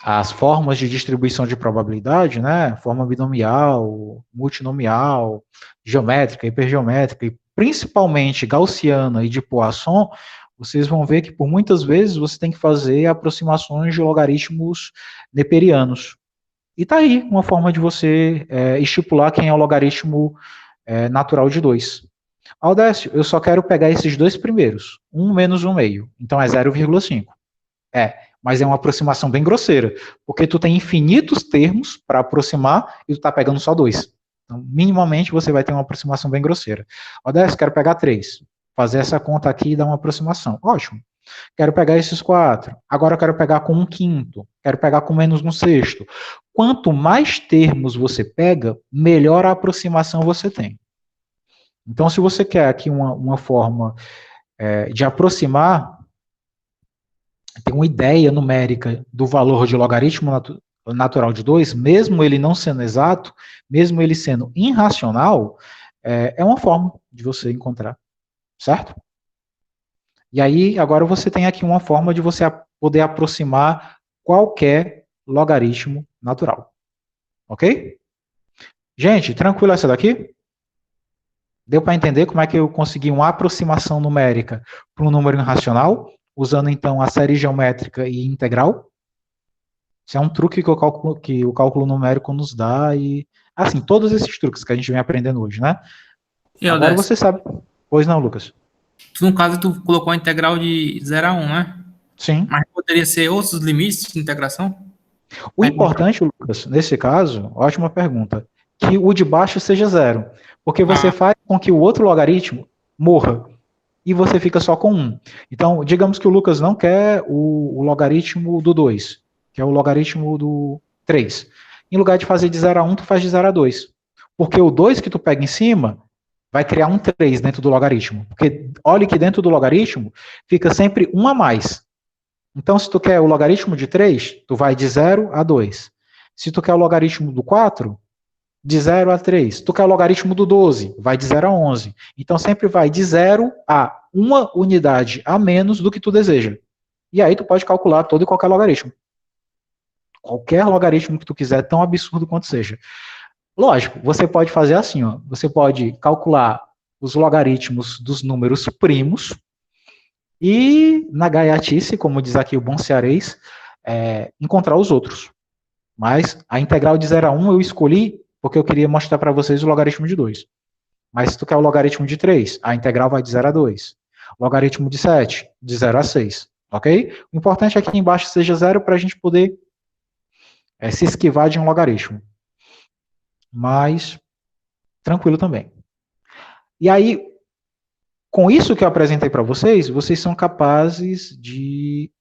as formas de distribuição de probabilidade, né? Forma binomial, multinomial, geométrica, hipergeométrica, e principalmente gaussiana e de Poisson, vocês vão ver que por muitas vezes você tem que fazer aproximações de logaritmos neperianos. E tá aí uma forma de você estipular quem é o logaritmo natural de 2. Aldécio, eu só quero pegar esses dois primeiros, 1 menos 1 meio, então é 0,5. Mas é uma aproximação bem grosseira, porque tu tem infinitos termos para aproximar e tu tá pegando só 2. Então, minimamente, você vai ter uma aproximação bem grosseira. Aldécio, quero pegar 3. Fazer essa conta aqui e dar uma aproximação. Ótimo. Quero pegar esses 4. Agora eu quero pegar com 1/5. Quero pegar com menos 1/6. Quanto mais termos você pega, melhor a aproximação você tem. Então, se você quer aqui uma forma de aproximar, tem uma ideia numérica do valor de logaritmo natural de 2, mesmo ele não sendo exato, mesmo ele sendo irracional, é uma forma de você encontrar, certo? E aí, agora você tem aqui uma forma de você poder aproximar qualquer logaritmo natural. Ok? Gente, tranquilo essa daqui? Deu para entender como é que eu consegui uma aproximação numérica para um número irracional, usando então a série geométrica e integral? Isso é um truque que o cálculo numérico nos dá e, assim, todos esses truques que a gente vem aprendendo hoje, né? E Agora Aldécio, você sabe. Pois não, Lucas? no caso, tu colocou a integral de 0 a 1, né? Sim. Mas poderia ser outros limites de integração? O importante, Lucas, nesse caso, ótima pergunta, que o de baixo seja zero, porque você faz com que o outro logaritmo morra e você fica só com 1. Então, digamos que o Lucas não quer o logaritmo do 2, que é o logaritmo do 3. Em lugar de fazer de 0 a 1, tu faz de 0 a 2. Porque o 2 que tu pega em cima vai criar um 3 dentro do logaritmo. Porque olha que dentro do logaritmo fica sempre 1 a mais. Então, se tu quer o logaritmo de 3, tu vai de 0 a 2. Se tu quer o logaritmo do 4, de 0 a 3. Tu quer o logaritmo do 12, vai de 0 a 11. Então, sempre vai de 0 a uma unidade a menos do que tu deseja. E aí tu pode calcular todo e qualquer logaritmo. Qualquer logaritmo que tu quiser, tão absurdo quanto seja. Lógico, você pode fazer assim, ó. Você pode calcular os logaritmos dos números primos e, na gaiatice, como diz aqui o bom cearês, encontrar os outros. Mas a integral de 0 a 1 eu escolhi porque eu queria mostrar para vocês o logaritmo de 2. Mas se tu quer o logaritmo de 3, a integral vai de 0 a 2. Logaritmo de 7, de 0 a 6. Ok? O importante é que aqui embaixo seja 0 para a gente poder se esquivar de um logaritmo. Mas, tranquilo também. E aí, com isso que eu apresentei para vocês, vocês são capazes de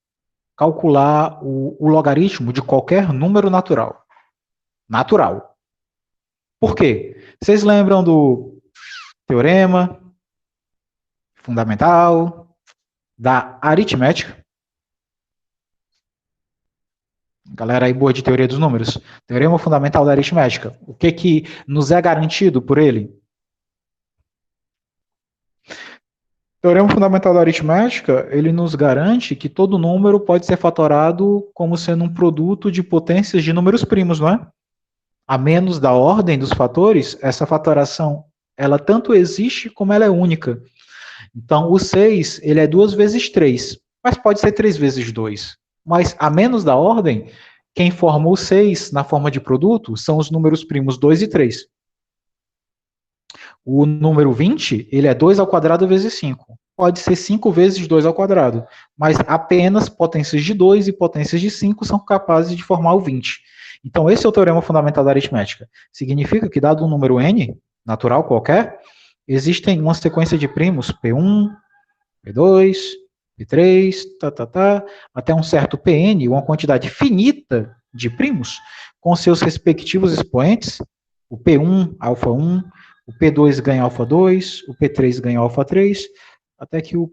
calcular o logaritmo de qualquer número natural. Natural. Por quê? Vocês lembram do teorema fundamental da aritmética? Galera aí boa de teoria dos números. Teorema fundamental da aritmética. O que nos é garantido por ele? Teorema fundamental da aritmética, ele nos garante que todo número pode ser fatorado como sendo um produto de potências de números primos, não é? A menos da ordem dos fatores, essa fatoração, ela tanto existe como ela é única. Então, o 6, ele é 2 vezes 3, mas pode ser 3 vezes 2. Mas, a menos da ordem, quem forma o 6 na forma de produto são os números primos 2 e 3. O número 20, ele é 2 ao quadrado vezes 5. Pode ser 5 vezes 2 ao quadrado, mas apenas potências de 2 e potências de 5 são capazes de formar o 20. Então, esse é o teorema fundamental da aritmética. Significa que, dado um número n, natural qualquer, existem uma sequência de primos, P1, P2, P3, até um certo Pn, uma quantidade finita de primos, com seus respectivos expoentes, o P1, alfa 1, o P2 ganha alfa 2, o P3 ganha alfa 3, até que o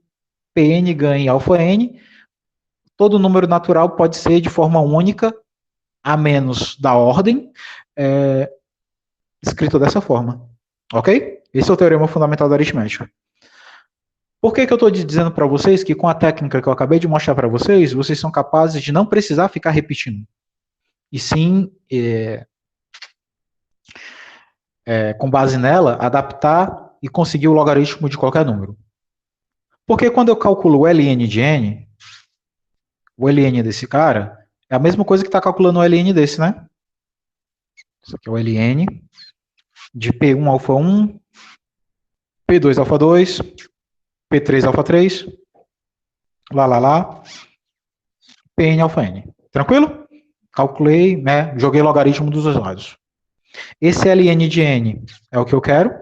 Pn ganhe alfa n. Todo número natural pode ser de forma única, a menos da ordem, escrito dessa forma. Ok? Esse é o teorema fundamental da aritmética. Por que eu estou dizendo para vocês que com a técnica que eu acabei de mostrar para vocês, vocês são capazes de não precisar ficar repetindo? E sim, com base nela, adaptar e conseguir o logaritmo de qualquer número. Porque quando eu calculo o ln de n, o ln desse cara, é a mesma coisa que está calculando o ln desse, né? Isso aqui é o ln de P1 alfa 1, P2 alfa 2, P3 alfa 3, lá, Pn alfa n. Tranquilo? Calculei, né? Joguei logaritmo dos dois lados. Esse ln de n é o que eu quero.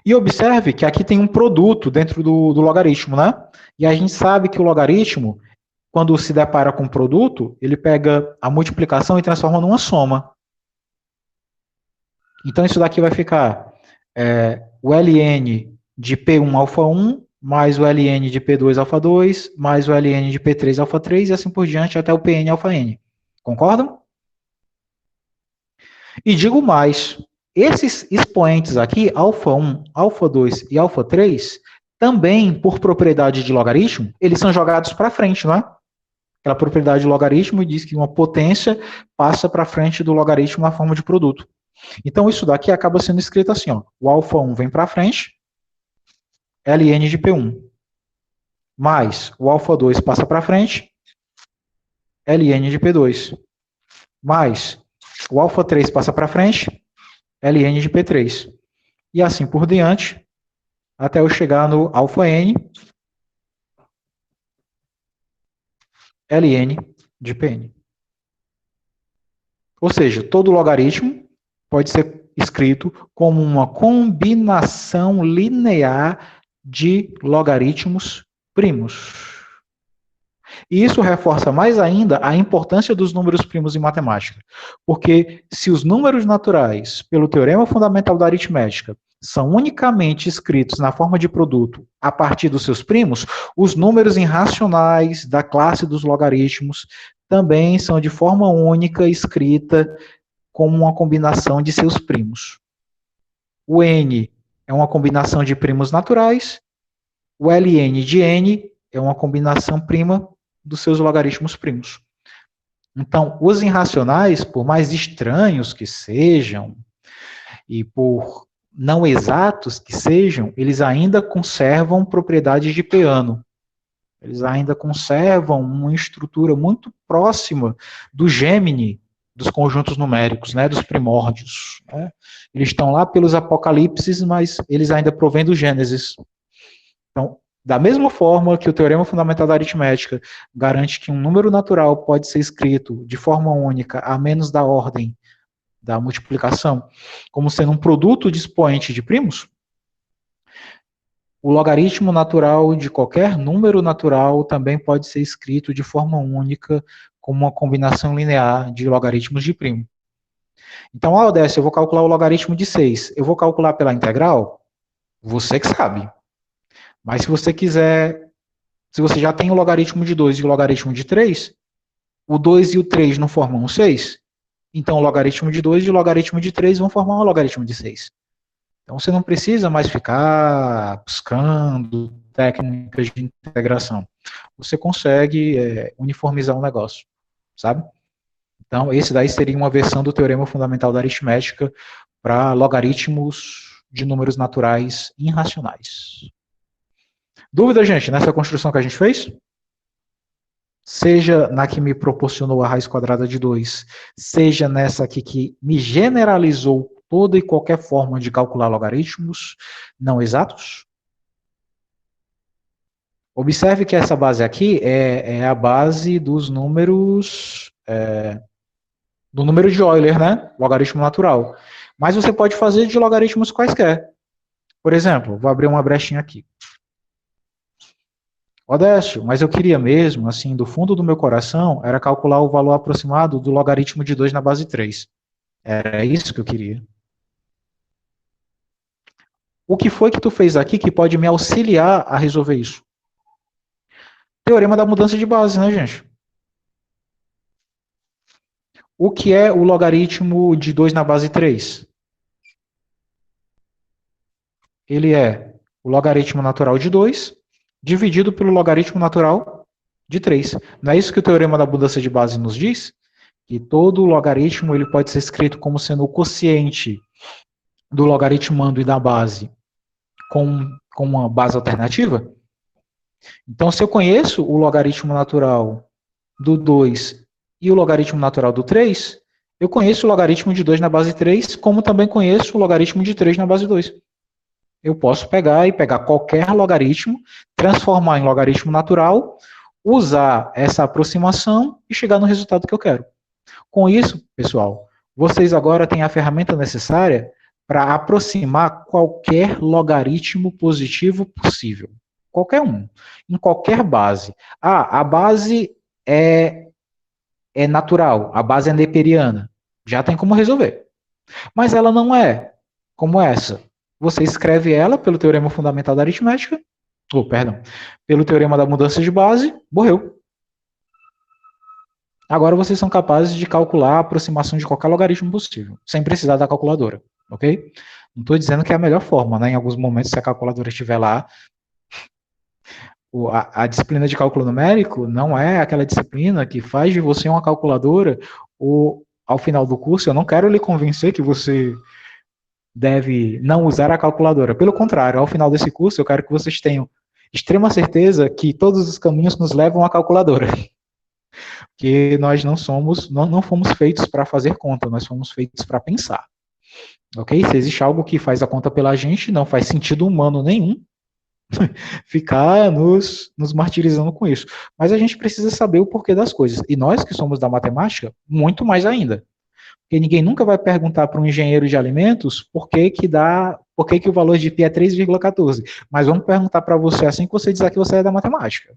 E observe que aqui tem um produto dentro do logaritmo, né? E a gente sabe que o logaritmo, quando se depara com um produto, ele pega a multiplicação e transforma numa soma. Então, isso daqui vai ficar o ln de P1 alfa 1, mais o ln de P2 alfa 2, mais o ln de P3 alfa 3, e assim por diante, até o Pn alfa n. Concordam? E digo mais, esses expoentes aqui, alfa 1, alfa 2 e alfa 3, também, por propriedade de logaritmo, eles são jogados para frente, não é? Aquela propriedade de logaritmo diz que uma potência passa para frente do logaritmo na forma de produto. Então, isso daqui acaba sendo escrito assim, ó, o alfa 1 vem para frente, ln de P1, mais o alfa 2 passa para frente, ln de P2, mais o alfa 3 passa para frente, ln de P3. E assim por diante, até eu chegar no alfa n, ln de Pn. Ou seja, todo logaritmo pode ser escrito como uma combinação linear de logaritmos primos. E isso reforça mais ainda a importância dos números primos em matemática. Porque se os números naturais, pelo teorema fundamental da aritmética, são unicamente escritos na forma de produto a partir dos seus primos, os números irracionais da classe dos logaritmos também são de forma única escrita como uma combinação de seus primos. O n é uma combinação de primos naturais, o ln de n é uma combinação prima dos seus logaritmos primos. Então, os irracionais, por mais estranhos que sejam, e por não exatos que sejam, eles ainda conservam propriedades de Peano. Eles ainda conservam uma estrutura muito próxima do Gemini dos conjuntos numéricos, né, dos primórdios. Né? Eles estão lá pelos apocalipses, mas eles ainda provêm do Gênesis. Então, da mesma forma que o teorema fundamental da aritmética garante que um número natural pode ser escrito de forma única, a menos da ordem da multiplicação, como sendo um produto de expoente de primos, o logaritmo natural de qualquer número natural também pode ser escrito de forma única, como uma combinação linear de logaritmos de primo. Então, Odécio, eu vou calcular o logaritmo de 6. Eu vou calcular pela integral? Você que sabe. Mas se você quiser, se você já tem o logaritmo de 2 e o logaritmo de 3, o 2 e o 3 não formam um 6? Então, o logaritmo de 2 e o logaritmo de 3 vão formar um logaritmo de 6. Então, você não precisa mais ficar buscando técnicas de integração. Você consegue uniformizar um negócio, sabe? Então, esse daí seria uma versão do teorema fundamental da aritmética para logaritmos de números naturais irracionais. Dúvida, gente, nessa construção que a gente fez? Seja na que me proporcionou a raiz quadrada de 2, seja nessa aqui que me generalizou toda e qualquer forma de calcular logaritmos não exatos? Observe que essa base aqui é a base dos números, do número de Euler, né? Logaritmo natural. Mas você pode fazer de logaritmos quaisquer. Por exemplo, vou abrir uma brechinha aqui. Odécio, mas eu queria mesmo, assim, do fundo do meu coração, era calcular o valor aproximado do logaritmo de 2 na base 3. Era isso que eu queria. O que foi que tu fez aqui que pode me auxiliar a resolver isso? Teorema da mudança de base, né, gente? O que é o logaritmo de 2 na base 3? Ele é o logaritmo natural de 2 dividido pelo logaritmo natural de 3. Não é isso que o teorema da mudança de base nos diz? Que todo logaritmo ele pode ser escrito como sendo o quociente do logaritmando e da base com uma base alternativa? Então, se eu conheço o logaritmo natural do 2 e o logaritmo natural do 3, eu conheço o logaritmo de 2 na base 3, como também conheço o logaritmo de 3 na base 2. Eu posso pegar qualquer logaritmo, transformar em logaritmo natural, usar essa aproximação e chegar no resultado que eu quero. Com isso, pessoal, vocês agora têm a ferramenta necessária para aproximar qualquer logaritmo positivo possível. Qualquer um, em qualquer base. A base é natural, a base é neperiana. Já tem como resolver. Mas ela não é como essa. Você escreve ela pelo teorema fundamental da aritmética, pelo teorema da mudança de base, morreu. Agora vocês são capazes de calcular a aproximação de qualquer logaritmo possível, sem precisar da calculadora, ok? Não estou dizendo que é a melhor forma, né? Em alguns momentos, se a calculadora estiver lá, a disciplina de cálculo numérico não é aquela disciplina que faz de você uma calculadora, ou ao final do curso, eu não quero lhe convencer que você deve não usar a calculadora. Pelo contrário, ao final desse curso, eu quero que vocês tenham extrema certeza que todos os caminhos nos levam à calculadora. Porque nós não fomos feitos para fazer conta, nós fomos feitos para pensar. Ok? Se existe algo que faz a conta pela gente, não faz sentido humano nenhum ficar nos martirizando com isso. Mas a gente precisa saber o porquê das coisas. E nós que somos da matemática, muito mais ainda. Porque ninguém nunca vai perguntar para um engenheiro de alimentos por que o valor de π é 3,14. Mas vamos perguntar para você assim que você dizer que você é da matemática.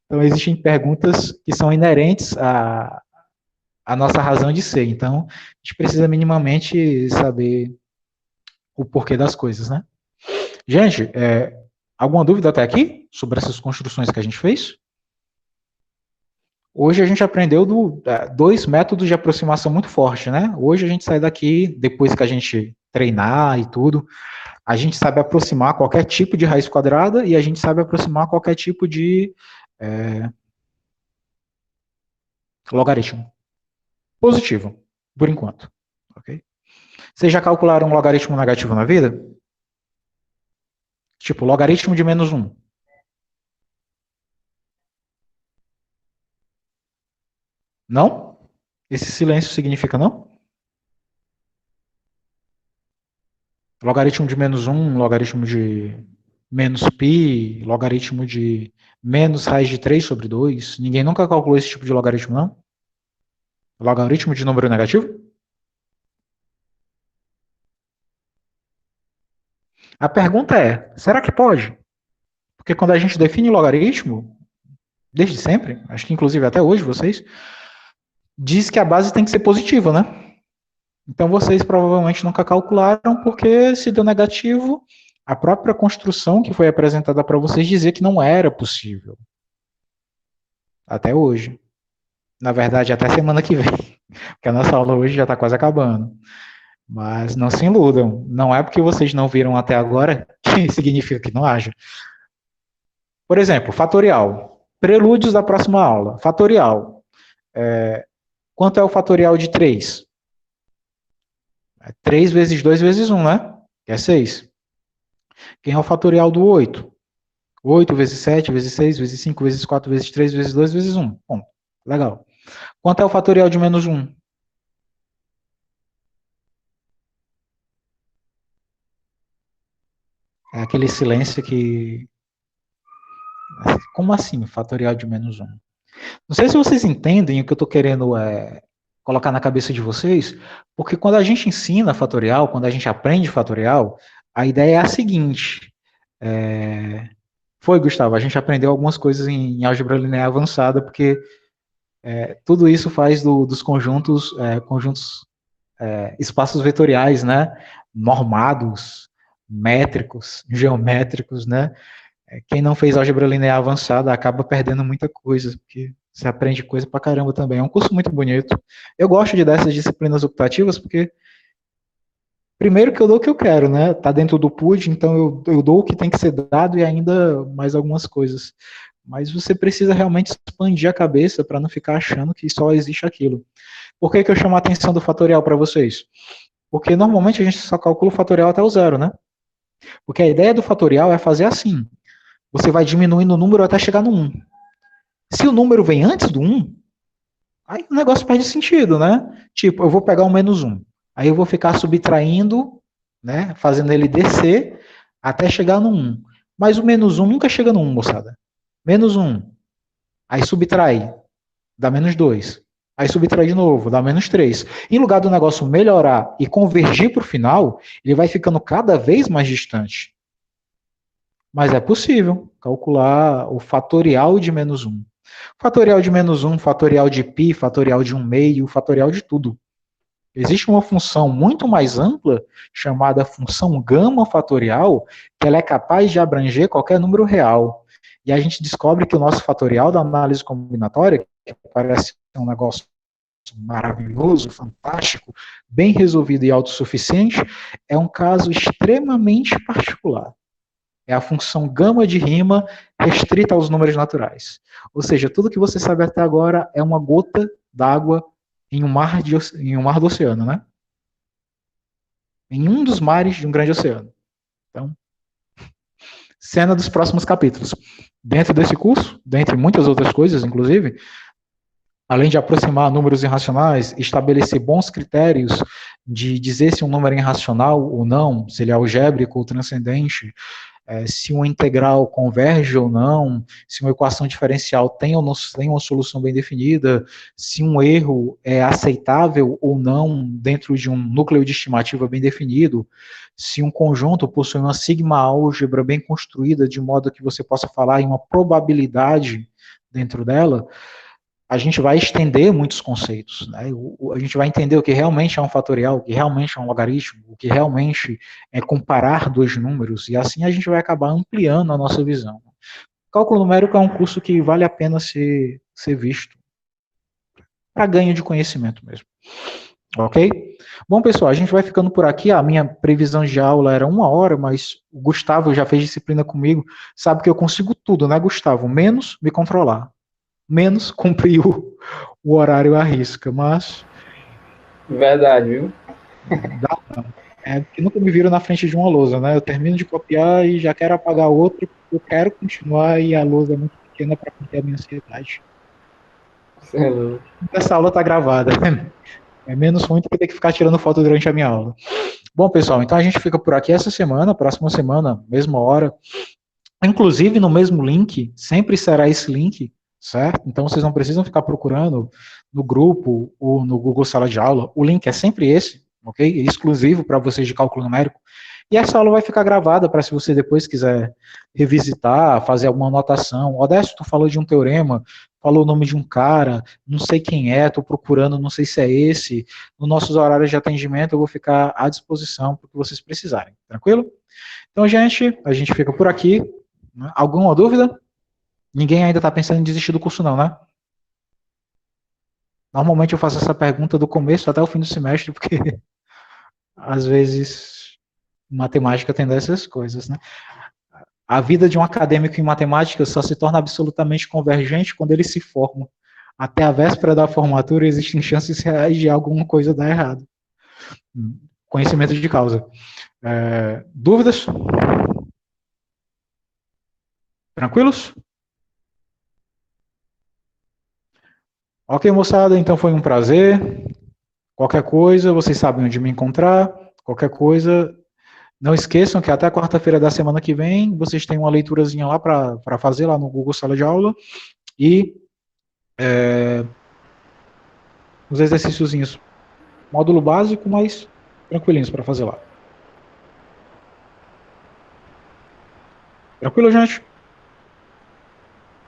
Então, existem perguntas que são inerentes à nossa razão de ser. Então, a gente precisa minimamente saber o porquê das coisas, né? Gente, alguma dúvida até aqui sobre essas construções que a gente fez? Hoje a gente aprendeu dois métodos de aproximação muito fortes, né? Hoje a gente sai daqui, depois que a gente treinar e tudo, a gente sabe aproximar qualquer tipo de raiz quadrada e a gente sabe aproximar qualquer tipo de logaritmo positivo, por enquanto. Okay? Vocês já calcularam um logaritmo negativo na vida? Tipo, logaritmo de menos 1. Não? Esse silêncio significa não? Logaritmo de menos 1, logaritmo de menos π, logaritmo de menos raiz de 3 sobre 2. Ninguém nunca calculou esse tipo de logaritmo, não? Logaritmo de número negativo? A pergunta é, será que pode? Porque quando a gente define logaritmo, desde sempre, acho que inclusive até hoje vocês, diz que a base tem que ser positiva, né? Então vocês provavelmente nunca calcularam, porque se deu negativo, a própria construção que foi apresentada para vocês dizia que não era possível. Até hoje. Na verdade, até semana que vem. Porque a nossa aula hoje já está quase acabando. Mas não se iludam. Não é porque vocês não viram até agora que significa que não haja. Por exemplo, fatorial. Prelúdios da próxima aula. Fatorial. Quanto é o fatorial de 3? 3 vezes 2 vezes 1, né? Que é 6. Quem é o fatorial do 8? 8 vezes 7, vezes 6, vezes 5, vezes 4, vezes 3, vezes 2, vezes 1. Bom, legal. Quanto é o fatorial de menos 1? É aquele silêncio que... Como assim, fatorial de menos 1? Não sei se vocês entendem o que eu estou querendo colocar na cabeça de vocês, porque quando a gente ensina fatorial, quando a gente aprende fatorial, a ideia é a seguinte... Foi, Gustavo, a gente aprendeu algumas coisas em álgebra linear avançada, porque tudo isso faz dos conjuntos espaços vetoriais, né? Normados, métricos, geométricos, né? Quem não fez álgebra linear avançada acaba perdendo muita coisa, porque você aprende coisa pra caramba também. É um curso muito bonito. Eu gosto dessas disciplinas optativas porque, primeiro, que eu dou o que eu quero, né? Tá dentro do PUD, então eu dou o que tem que ser dado e ainda mais algumas coisas. Mas você precisa realmente expandir a cabeça para não ficar achando que só existe aquilo. Por que eu chamo a atenção do fatorial para vocês? Porque normalmente a gente só calcula o fatorial até o zero, né? Porque a ideia do fatorial é fazer assim. Você vai diminuindo o número até chegar no 1. Se o número vem antes do 1, aí o negócio perde sentido, né? Tipo, eu vou pegar o menos 1. Aí eu vou ficar subtraindo, né? Fazendo ele descer até chegar no 1. Mas o menos 1 nunca chega no 1, moçada. Menos 1. Aí subtrai, dá menos 2. Aí subtrai de novo, dá menos 3. Em lugar do negócio melhorar e convergir para o final, ele vai ficando cada vez mais distante. Mas é possível calcular o fatorial de menos 1. Fatorial de menos 1, fatorial de π, fatorial de 1 meio, fatorial de tudo. Existe uma função muito mais ampla, chamada função gama fatorial, que ela é capaz de abranger qualquer número real. E a gente descobre que o nosso fatorial da análise combinatória, que parece um negócio maravilhoso, fantástico, bem resolvido e autossuficiente, é um caso extremamente particular. É a função gama de rima restrita aos números naturais. Ou seja, tudo que você sabe até agora é uma gota d'água em um mar do oceano, né? Em um dos mares de um grande oceano. Então, cena dos próximos capítulos. Dentro desse curso, dentre muitas outras coisas, inclusive, além de aproximar números irracionais, estabelecer bons critérios de dizer se um número é irracional ou não, se ele é algébrico ou transcendente, se uma integral converge ou não, se uma equação diferencial tem ou não tem uma solução bem definida, se um erro é aceitável ou não dentro de um núcleo de estimativa bem definido, se um conjunto possui uma sigma álgebra bem construída de modo que você possa falar em uma probabilidade dentro dela, a gente vai estender muitos conceitos, né? A gente vai entender o que realmente é um fatorial, o que realmente é um logaritmo, o que realmente é comparar dois números, e assim a gente vai acabar ampliando a nossa visão. Cálculo numérico é um curso que vale a pena ser visto, para ganho de conhecimento mesmo. Ok? Bom, pessoal, a gente vai ficando por aqui. A minha previsão de aula era 1 hora, mas o Gustavo já fez disciplina comigo, sabe que eu consigo tudo, né, Gustavo? Menos me controlar. Menos cumprir o horário à risca, mas... Verdade, viu? É que nunca me viram na frente de uma lousa, né? Eu termino de copiar e já quero apagar outra, porque eu quero continuar e a lousa é muito pequena para conter a minha ansiedade. Essa aula tá gravada. É menos ruim do que ter que ficar tirando foto durante a minha aula. Bom, pessoal, então a gente fica por aqui essa semana, próxima semana, mesma hora. Inclusive no mesmo link, sempre será esse link, certo? Então vocês não precisam ficar procurando no grupo ou no Google Sala de Aula. O link é sempre esse, ok? É exclusivo para vocês de cálculo numérico. E essa aula vai ficar gravada para se você depois quiser revisitar, fazer alguma anotação. Odécio, tu falou de um teorema, falou o nome de um cara, não sei quem é, estou procurando, não sei se é esse. Nos nossos horários de atendimento eu vou ficar à disposição para o que vocês precisarem. Tranquilo? Então, gente, a gente fica por aqui. Alguma dúvida? Ninguém ainda está pensando em desistir do curso não, né? Normalmente eu faço essa pergunta do começo até o fim do semestre, porque às vezes matemática tem dessas coisas, né? A vida de um acadêmico em matemática só se torna absolutamente convergente quando ele se forma. Até a véspera da formatura existem chances reais de alguma coisa dar errado. Conhecimento de causa. Dúvidas? Tranquilos? Ok, moçada, então foi um prazer. Qualquer coisa, vocês sabem onde me encontrar. Qualquer coisa, não esqueçam que até quarta-feira da semana que vem, vocês têm uma leiturazinha lá para fazer lá no Google Sala de Aula. E os exercíciozinhos, módulo básico, mas tranquilinhos para fazer lá. Tranquilo, gente?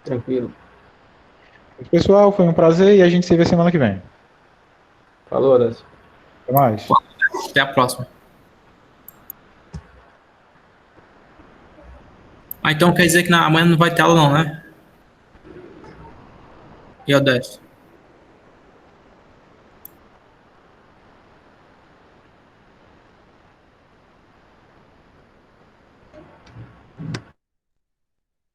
Tranquilo. Pessoal, foi um prazer e a gente se vê semana que vem. Falou, Horácio. Até mais. Até a próxima. Então quer dizer que amanhã não vai ter aula não, né? E o 10.